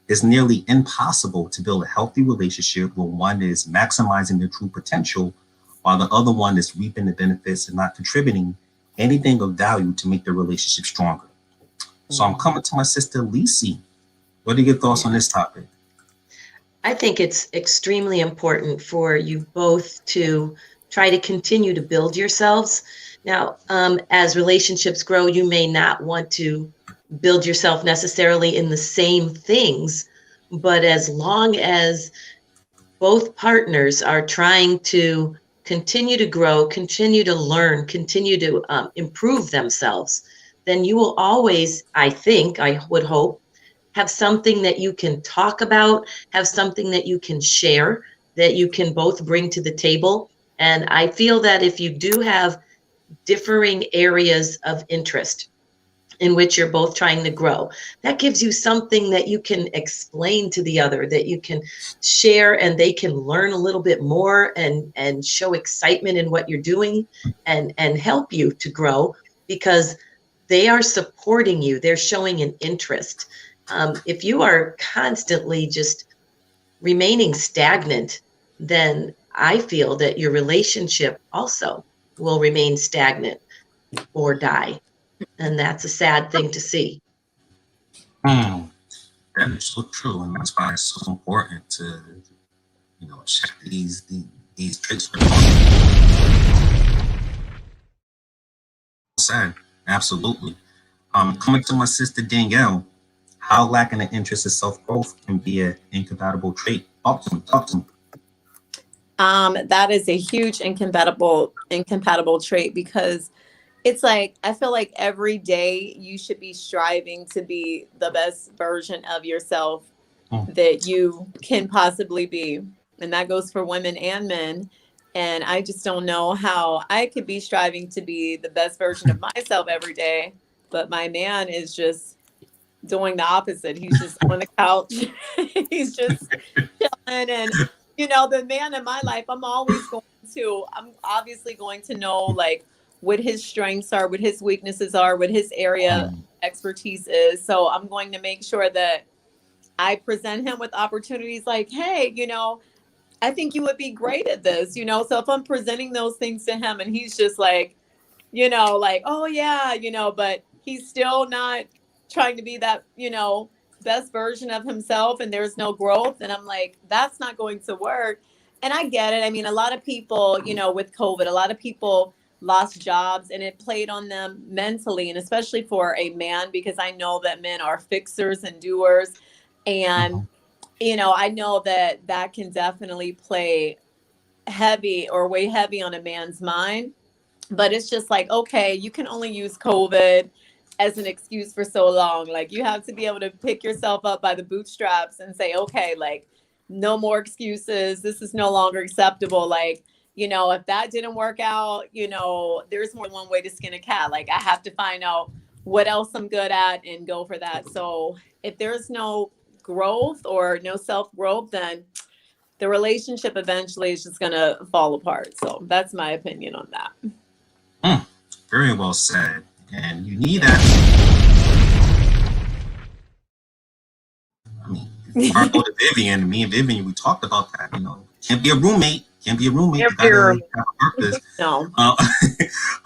It's nearly impossible to build a healthy relationship where one is maximizing their true potential while the other one is reaping the benefits and not contributing anything of value to make the relationship stronger. So I'm coming to my sister Lici. What are your thoughts on this topic? I think it's extremely important for you both to try to continue to build yourselves. Now, as relationships grow, you may not want to build yourself necessarily in the same things, but as long as both partners are trying to continue to grow, continue to learn, continue to improve themselves, then you will always, I would hope, have something that you can talk about, have something that you can share, that you can both bring to the table. And I feel that if you do have differing areas of interest in which you're both trying to grow, that gives you something that you can explain to the other, that you can share, and they can learn a little bit more and show excitement in what you're doing and help you to grow because they are supporting you. They're showing an interest. If you are constantly just remaining stagnant, then I feel that your relationship also will remain stagnant or die. And that's a sad thing to see. That is so true. And that's why it's so important to, check these traits. Sad. Absolutely. Coming to my sister Danielle, how lacking an interest in self-growth can be an incompatible trait. Talk to me. That is a huge incompatible trait because it's like, I feel like every day you should be striving to be the best version of yourself that you can possibly be. And that goes for women and men. And I just don't know how I could be striving to be the best version of myself every day. But my man is just doing the opposite. He's just on the couch. He's just chilling. And, the man in my life, I'm obviously going to know, like, what his strengths are, what his weaknesses are, what his area expertise is. So I'm going to make sure that I present him with opportunities like, hey, I think you would be great at this, So if I'm presenting those things to him and he's just like, like, oh yeah, but he's still not trying to be that, best version of himself and there's no growth. And I'm like, that's not going to work. And I get it. I mean, a lot of people, with COVID, a lot of people lost jobs and it played on them mentally, and especially for a man, because I know that men are fixers and doers. And, I know that that can definitely play heavy or weigh heavy on a man's mind. But it's just like, okay, you can only use COVID as an excuse for so long. Like, you have to be able to pick yourself up by the bootstraps and say, okay, like, no more excuses. This is no longer acceptable. Like, if that didn't work out, there's more than one way to skin a cat. Like, I have to find out what else I'm good at and go for that. So if there's no growth or no self-growth, then the relationship eventually is just going to fall apart. So that's my opinion on that. Very well said. And you need that. I mean, if I go to Vivian, me and Vivian, we talked about that. Can't be a roommate. Can't be a roommate. You gotta have a purpose. No.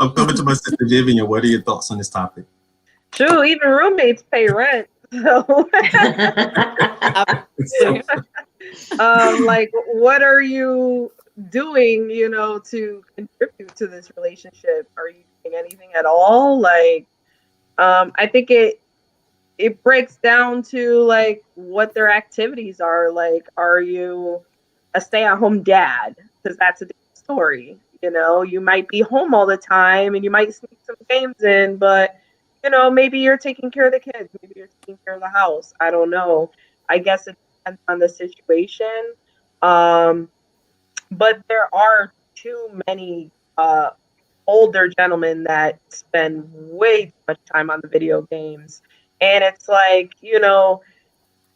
I'm coming to my sister Vivian. What are your thoughts on this topic? True, even roommates pay rent. So, like, what are you doing, to contribute to this relationship? Are you doing anything at all? Like, I think it breaks down to like what their activities are. Like, are you a stay-at-home dad? Because that's a different story. You might be home all the time and you might sneak some games in, but maybe you're taking care of the kids, maybe you're taking care of the house. I don't know. I guess it depends on the situation. But there are too many older gentlemen that spend way too much time on the video games. And it's like,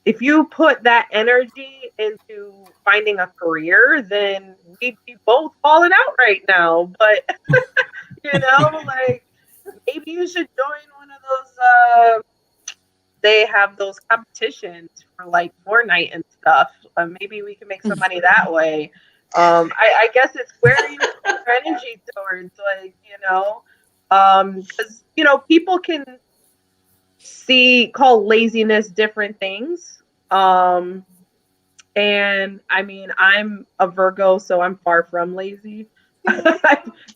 if you put that energy into finding a career, then we'd be both falling out right now. But, like, maybe you should join one of those, they have those competitions for like Fortnite and stuff. Maybe we can make some money that way. I guess it's where you put your energy towards, like, because, people can call laziness different things. And I mean, I'm a Virgo, so I'm far from lazy.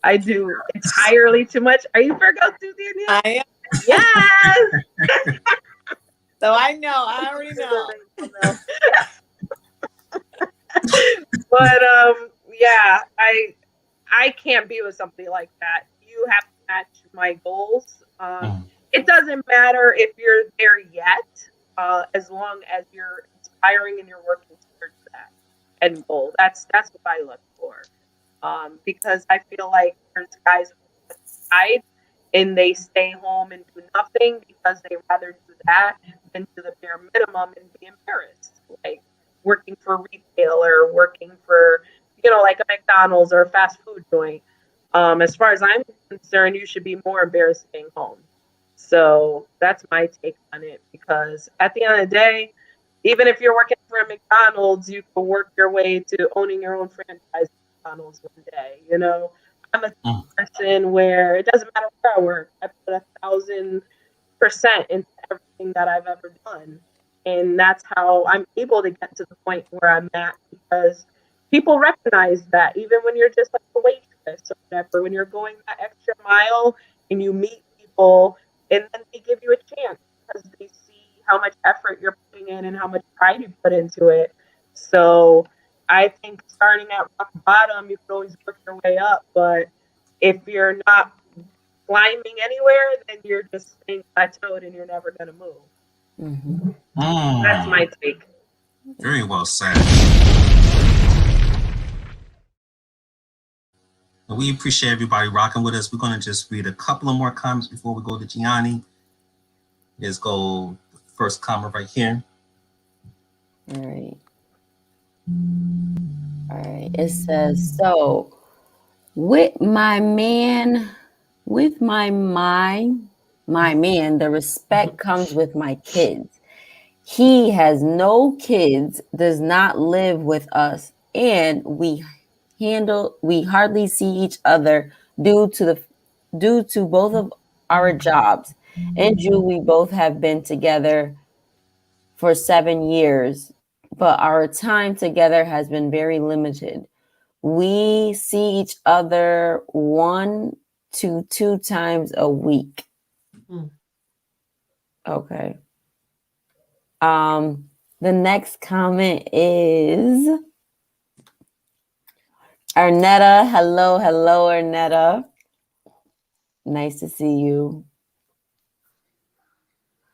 I do entirely too much. Are you Virgo too, Danielle? I am. Yes. So I know. I already know. But yeah, I can't be with somebody like that. You have to match my goals. It doesn't matter if you're there yet, as long as you're inspiring and you're working towards that end goal. That's what I look for. Because I feel like there's guys who decide and they stay home and do nothing because they rather do that than do the bare minimum and be embarrassed. Like working for retail or working for, like a McDonald's or a fast food joint. As far as I'm concerned, you should be more embarrassed staying home. So that's my take on it, because at the end of the day, even if you're working for a McDonald's, you can work your way to owning your own franchise at McDonald's one day. I'm a person where it doesn't matter where I work. I put 1,000% into everything that I've ever done. And that's how I'm able to get to the point where I'm at, because people recognize that even when you're just like a waitress or whatever, when you're going that extra mile and you meet people and then they give you a chance because they see how much effort you're putting in and how much pride you put into it. So I think starting at rock bottom, you can always work your way up. But if you're not climbing anywhere, then you're just staying plateaued and you're never going to move. That's my take. Very well said. We appreciate everybody rocking with us. We're going to just read a couple of more comments before we go to Gianni. Let's go the first comment right here. All right. It says, so with my man With my man, the respect comes with my kids. He has no kids, does not live with us, and we hardly see each other due to both of our jobs. And Drew, we both have been together for 7 years, but our time together has been very limited. We see each other 1 to 2 times a week. Okay. The next comment is Arnetta. Hello, Arnetta. Nice to see you.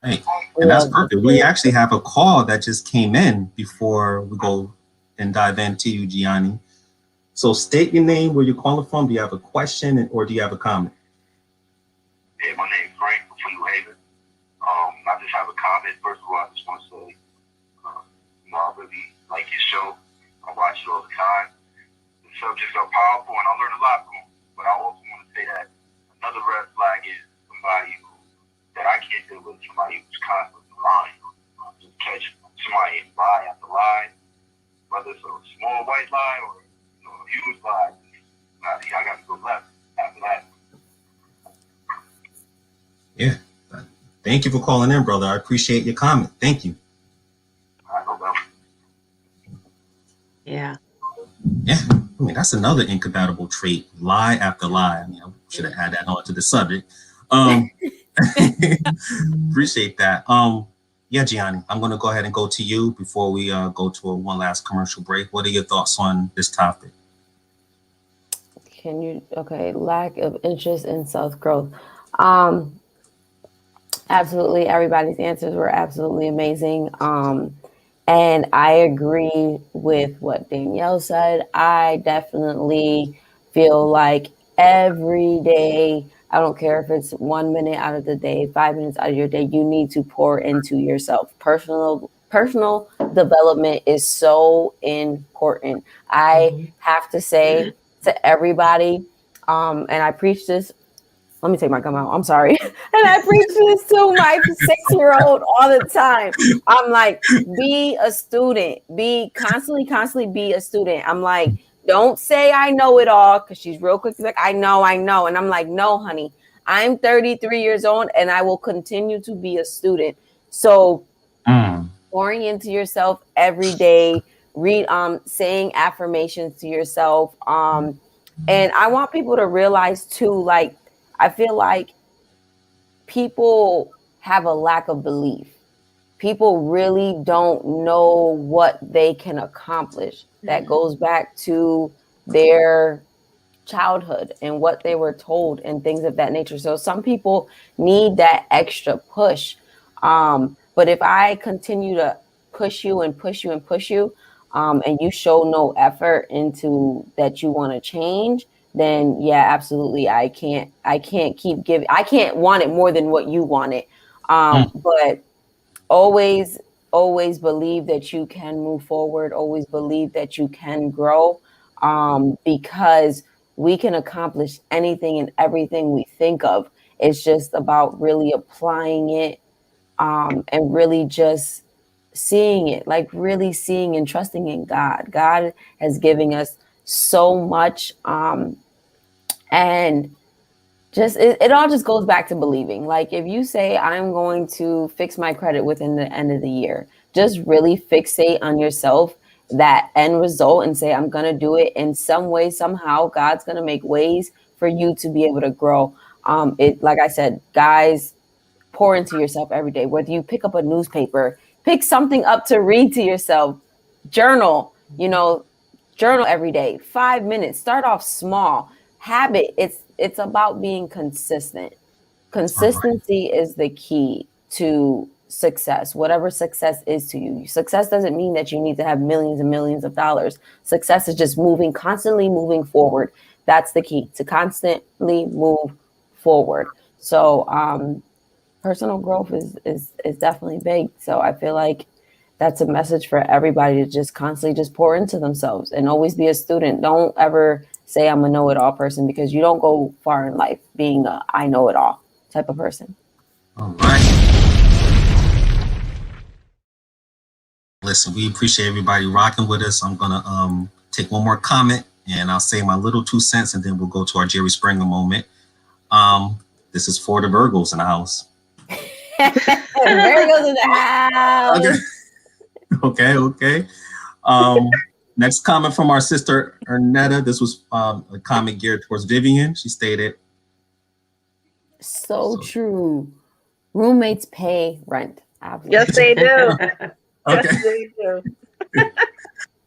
Hey, and that's perfect. We actually have a call that just came in before we go and dive into you, Gianni. So state your name, where you're calling from. Do you have a question or do you have a comment? Yeah, my name is Frank from New Haven. I just have a comment. First of all, I just want to say, I really like your show. I watch it all the time. The subjects are powerful and I learn a lot from them. But I also want to say that another red flag is somebody that I can't deal with, somebody who's constantly lying. Just catch somebody lie after lie, whether it's a small white lie or a huge lie. I got to go left after that. Yeah. Thank you for calling in, brother. I appreciate your comment. Thank you. Yeah. Yeah. I mean, that's another incompatible trait. Lie after lie. I mean, I should have had that on to the subject. Appreciate that. Yeah, Gianni, I'm going to go ahead and go to you before we go to one last commercial break. What are your thoughts on this topic? Lack of interest in self-growth. Absolutely. Everybody's answers were absolutely amazing. And I agree with what Danielle said. I definitely feel like every day, I don't care if it's 1 minute out of the day, 5 minutes out of your day, you need to pour into yourself. Personal development is so important. I have to say to everybody, and I preach this. Let me take my gum out. I'm sorry. And I preach this to my 6-year-old all the time. I'm like, be a student. Be constantly be a student. I'm like, don't say I know it all, because she's real quick. She's like, I know. And I'm like, no, honey, I'm 33 years old and I will continue to be a student. So pouring into yourself every day, saying affirmations to yourself. And I want people to realize too, like, I feel like people have a lack of belief. People really don't know what they can accomplish. That goes back to their childhood and what they were told and things of that nature. So some people need that extra push. But if I continue to push you and push you and push you, and you show no effort into that you want to change, then yeah, absolutely. I can't keep giving. I can't want it more than what you want it. But always believe that you can move forward. Always believe that you can grow, because we can accomplish anything and everything we think of. It's just about really applying it, and really just seeing it, like really seeing and trusting in God. God has given us so much, and just it all just goes back to believing. Like, if you say I'm going to fix my credit within the end of the year, just really fixate on yourself, that end result, and say I'm going to do it in some way, somehow. God's going to make ways for you to be able to grow. Like I said, guys, pour into yourself every day. Whether you pick up a newspaper, pick something up to read to yourself, journal every day, 5 minutes. Start off small. Habit. It's about being consistent. Consistency is the key to success, whatever success is to you. Success doesn't mean that you need to have millions and millions of dollars. Success is just constantly moving forward. That's the key, to constantly move forward. So personal growth is definitely big. So I feel like that's a message for everybody, to just constantly just pour into themselves and always be a student. Don't ever say I'm a know-it-all person, because you don't go far in life being a I know it all type of person. All right. Listen, we appreciate everybody rocking with us. I'm gonna take one more comment and I'll say my little 2 cents, and then we'll go to our Jerry Springer moment. This is for the Virgos in the house. Virgos in the house. Okay. Next comment from our sister Ernetta. This was a comment geared towards Vivian. She stated, so true. Roommates pay rent. Obviously. Yes, they do. Okay. Yes, they do.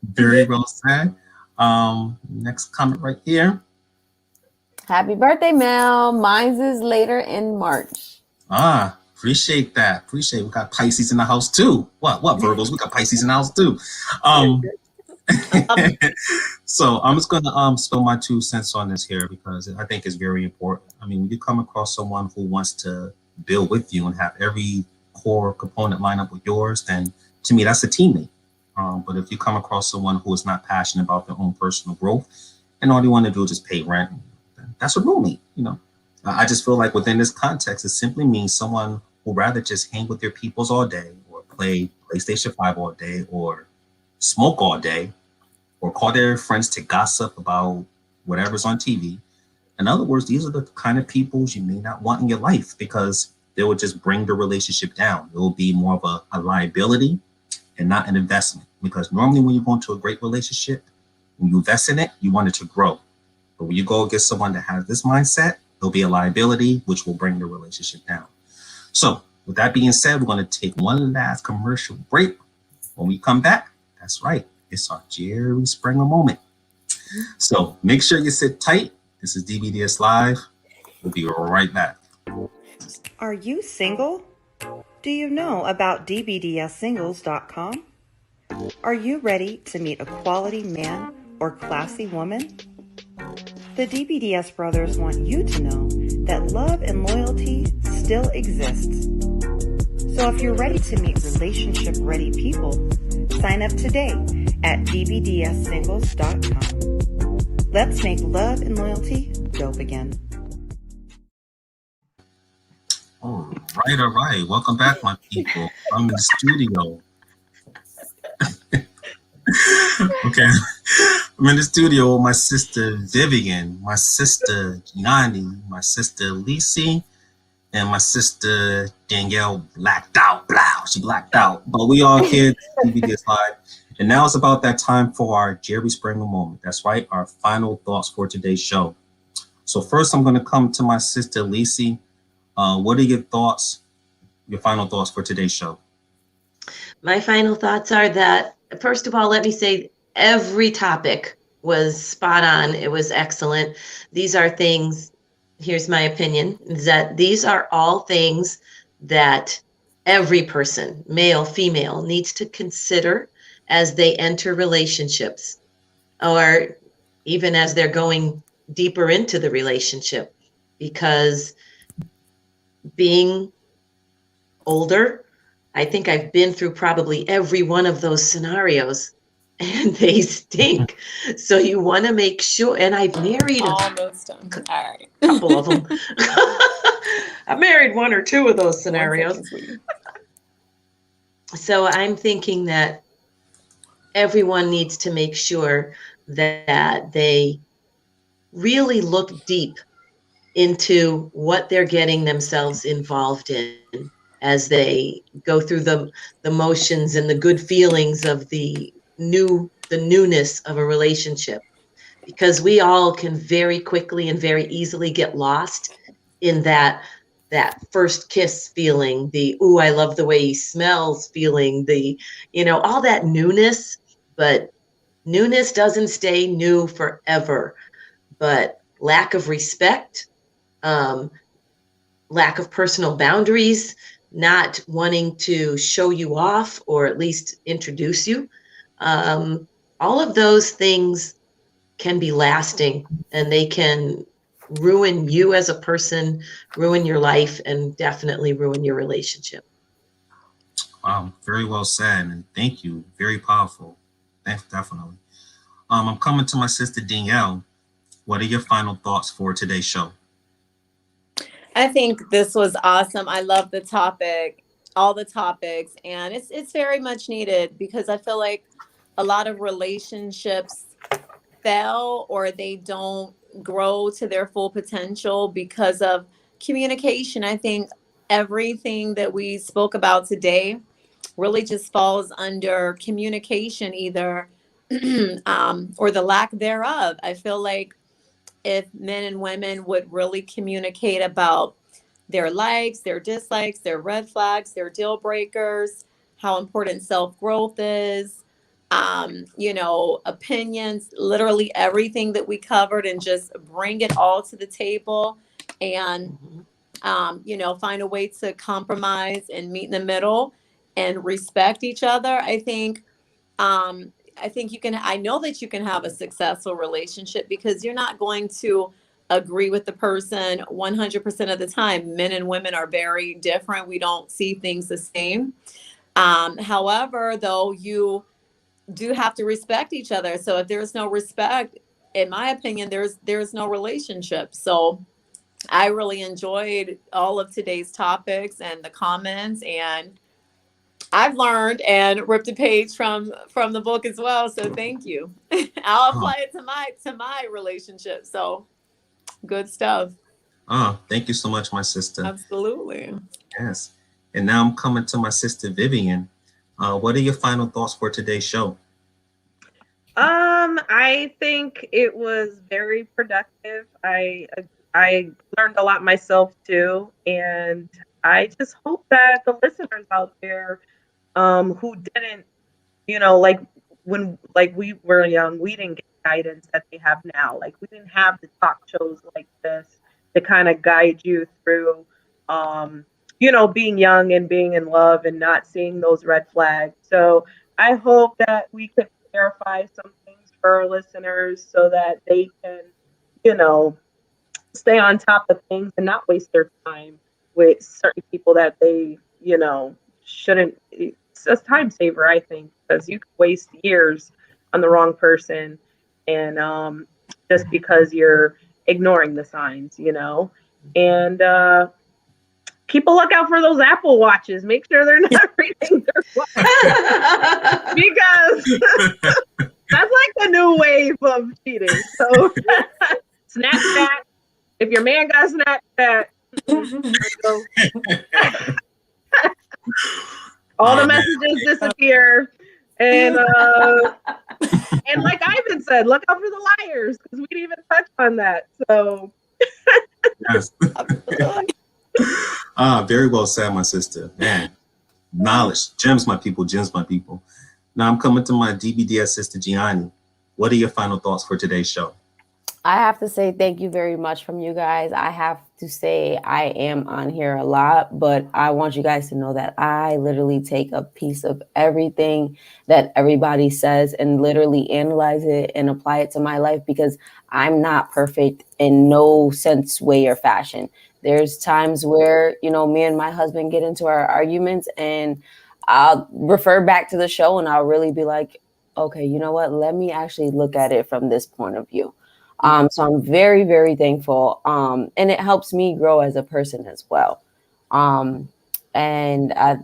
Very well said. Next comment right here. Happy birthday, Mel. Mine's is later in March. Appreciate that. Appreciate it. We got Pisces in the house too. What Virgos? We got Pisces in the house too. So I'm just gonna spill my 2 cents on this here, because I think it's very important. I mean, when you come across someone who wants to build with you and have every core component line up with yours, then to me that's a teammate. But if you come across someone who is not passionate about their own personal growth and all you want to do is just pay rent, that's a roommate. I just feel like within this context, it simply means someone who rather just hang with their peoples all day, or play PlayStation 5 all day, or smoke all day, or call their friends to gossip about whatever's on TV. In other words, these are the kind of peoples you may not want in your life, because they will just bring the relationship down. It will be more of a liability and not an investment. Because normally when you go into a great relationship, when you invest in it, you want it to grow. But when you go against someone that has this mindset, there'll be a liability, which will bring the relationship down. So with that being said, we're going to take one last commercial break. When we come back, that's right, it's our Jerry Springer moment. So make sure you sit tight. This is DBDS Live. We'll be right back. Are you single? Do you know about DBDSsingles.com? Are you ready to meet a quality man or classy woman? The DBDS brothers want you to know that love and loyalty still exists. So if you're ready to meet relationship-ready people, sign up today at DBDSsingles.com. Let's make love and loyalty dope again. All right. Welcome back, my people. I'm in the studio. Okay. I'm in the studio with my sister Vivian, my sister Gianni, my sister Lici, and my sister Danielle blacked out. She blacked out. But we all here at DBDS Live. And now it's about that time for our Jerry Springer moment. That's right, our final thoughts for today's show. So first, I'm going to come to my sister Lici. What are your final thoughts for today's show? My final thoughts are that, first of all, let me say every topic was spot on. It was excellent. These are things, here's my opinion, is that these are all things that every person, male, female, needs to consider as they enter relationships, or even as they're going deeper into the relationship, because being older, I think I've been through probably every one of those scenarios, and they stink. So you want to make sure, and I've married almost done. All right. A couple of them. I've married one or two of those scenarios. So I'm thinking that everyone needs to make sure that they really look deep into what they're getting themselves involved in as they go through the motions and the good feelings of the newness of a relationship, because we all can very quickly and very easily get lost in that first kiss feeling, the ooh, I love the way he smells feeling, the all that newness. But newness doesn't stay new forever. But lack of respect, lack of personal boundaries, not wanting to show you off or at least introduce you, all of those things can be lasting, and they can ruin you as a person, ruin your life, and definitely ruin your relationship. Wow, very well said, and thank you. Very powerful. Definitely. I'm coming to my sister Danielle. What are your final thoughts for today's show? I think this was awesome. I love the topic, all the topics, and it's very much needed because I feel like a lot of relationships fail or they don't grow to their full potential because of communication. I think everything that we spoke about today really just falls under communication, either or the lack thereof. I feel like if men and women would really communicate about their likes, their dislikes, their red flags, their deal breakers, how important self growth is, opinions, literally everything that we covered, and just bring it all to the table and, find a way to compromise and meet in the middle and respect each other. I think you can, I know that you can have a successful relationship because you're not going to agree with the person 100% of the time. Men and women are very different. We don't see things the same. However, though, you do have to respect each other. So if there's no respect, in my opinion, there's no relationship. So I really enjoyed all of today's topics and the comments, and I've learned and ripped a page from the book as well. So thank you. I'll apply it to my relationship. So good stuff. Thank you so much, my sister. Absolutely. Yes. And now I'm coming to my sister Vivian. What are your final thoughts for today's show? I think it was very productive. I learned a lot myself too, and I just hope that the listeners out there who didn't, like when we were young, we didn't get guidance that they have now. Like we didn't have the talk shows like this to kind of guide you through, being young and being in love and not seeing those red flags. So I hope that we could clarify some things for our listeners so that they can, stay on top of things and not waste their time with certain people that they, shouldn't. It's a time saver, I think, because you could waste years on the wrong person and just because you're ignoring the signs, and keep a lookout for those Apple Watches. Make sure they're not reading their watch. Because that's like the new wave of cheating. So Snapchat, if your man got Snapchat, all the messages disappear. And like Ivan said, look out for the liars, because we didn't even touch on that. So yes. Very well said, my sister. Man, knowledge, gems, my people, gems, my people. Now I'm coming to my DBDS sister Gianni. What are your final thoughts for today's show? I have to say thank you very much from you guys. I have to say I am on here a lot, but I want you guys to know that I literally take a piece of everything that everybody says and literally analyze it and apply it to my life, because I'm not perfect in no sense, way, or fashion. There's times where, me and my husband get into our arguments and I'll refer back to the show and I'll really be like, okay, you know what? Let me actually look at it from this point of view. So I'm very, very thankful. And it helps me grow as a person as well. And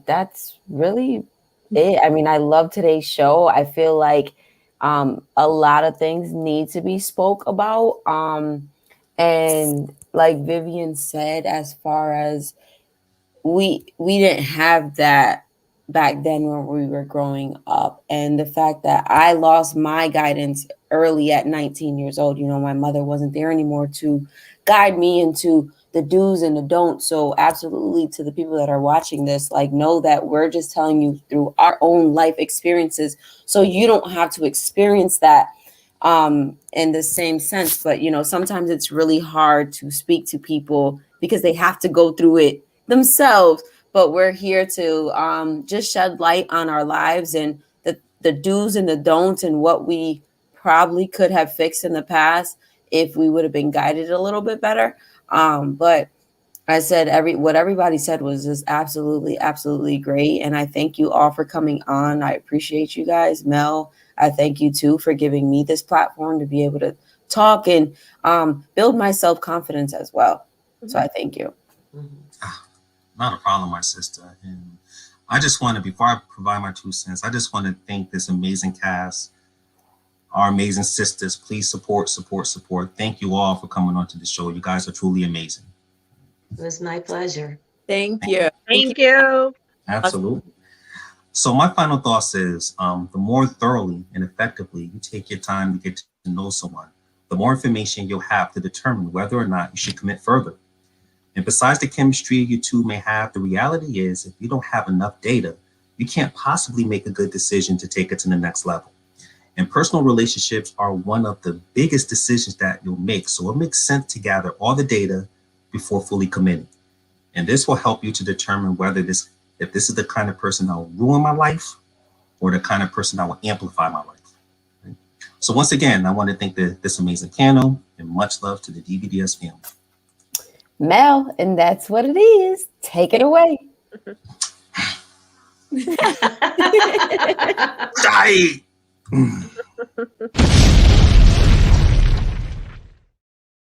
that's really it. I mean, I love today's show. I feel like a lot of things need to be spoke about. And like Vivian said, as far as we didn't have that back then when we were growing up. And the fact that I lost my guidance early at 19 years old, my mother wasn't there anymore to guide me into the do's and the don'ts. So absolutely, to the people that are watching this, like, know that we're just telling you through our own life experiences, so you don't have to experience that in the same sense. But sometimes it's really hard to speak to people because they have to go through it themselves. But we're here to just shed light on our lives and the do's and the don'ts and what we probably could have fixed in the past if we would have been guided a little bit better. But I said what everybody said was just absolutely, absolutely great. And I thank you all for coming on. I appreciate you guys. Mel, I thank you too for giving me this platform to be able to talk and build my self-confidence as well. So I thank you. Not a problem, my sister. And I just want to, before I provide my 2 cents, I just want to thank this amazing cast, our amazing sisters. Please support. Thank you all for coming on to the show. You guys are truly amazing. It was my pleasure. Thank you. Thank you. Absolutely. So my final thoughts is the more thoroughly and effectively you take your time to get to know someone, the more information you'll have to determine whether or not you should commit further. And besides the chemistry you two may have, the reality is if you don't have enough data, you can't possibly make a good decision to take it to the next level. And personal relationships are one of the biggest decisions that you'll make. So it makes sense to gather all the data before fully committing. And this will help you to determine whether if this is the kind of person that will ruin my life or the kind of person that will amplify my life. Okay? So once again, I want to thank this amazing panel and much love to the DBDS family. Mel, and that's what it is. Take it away. Die.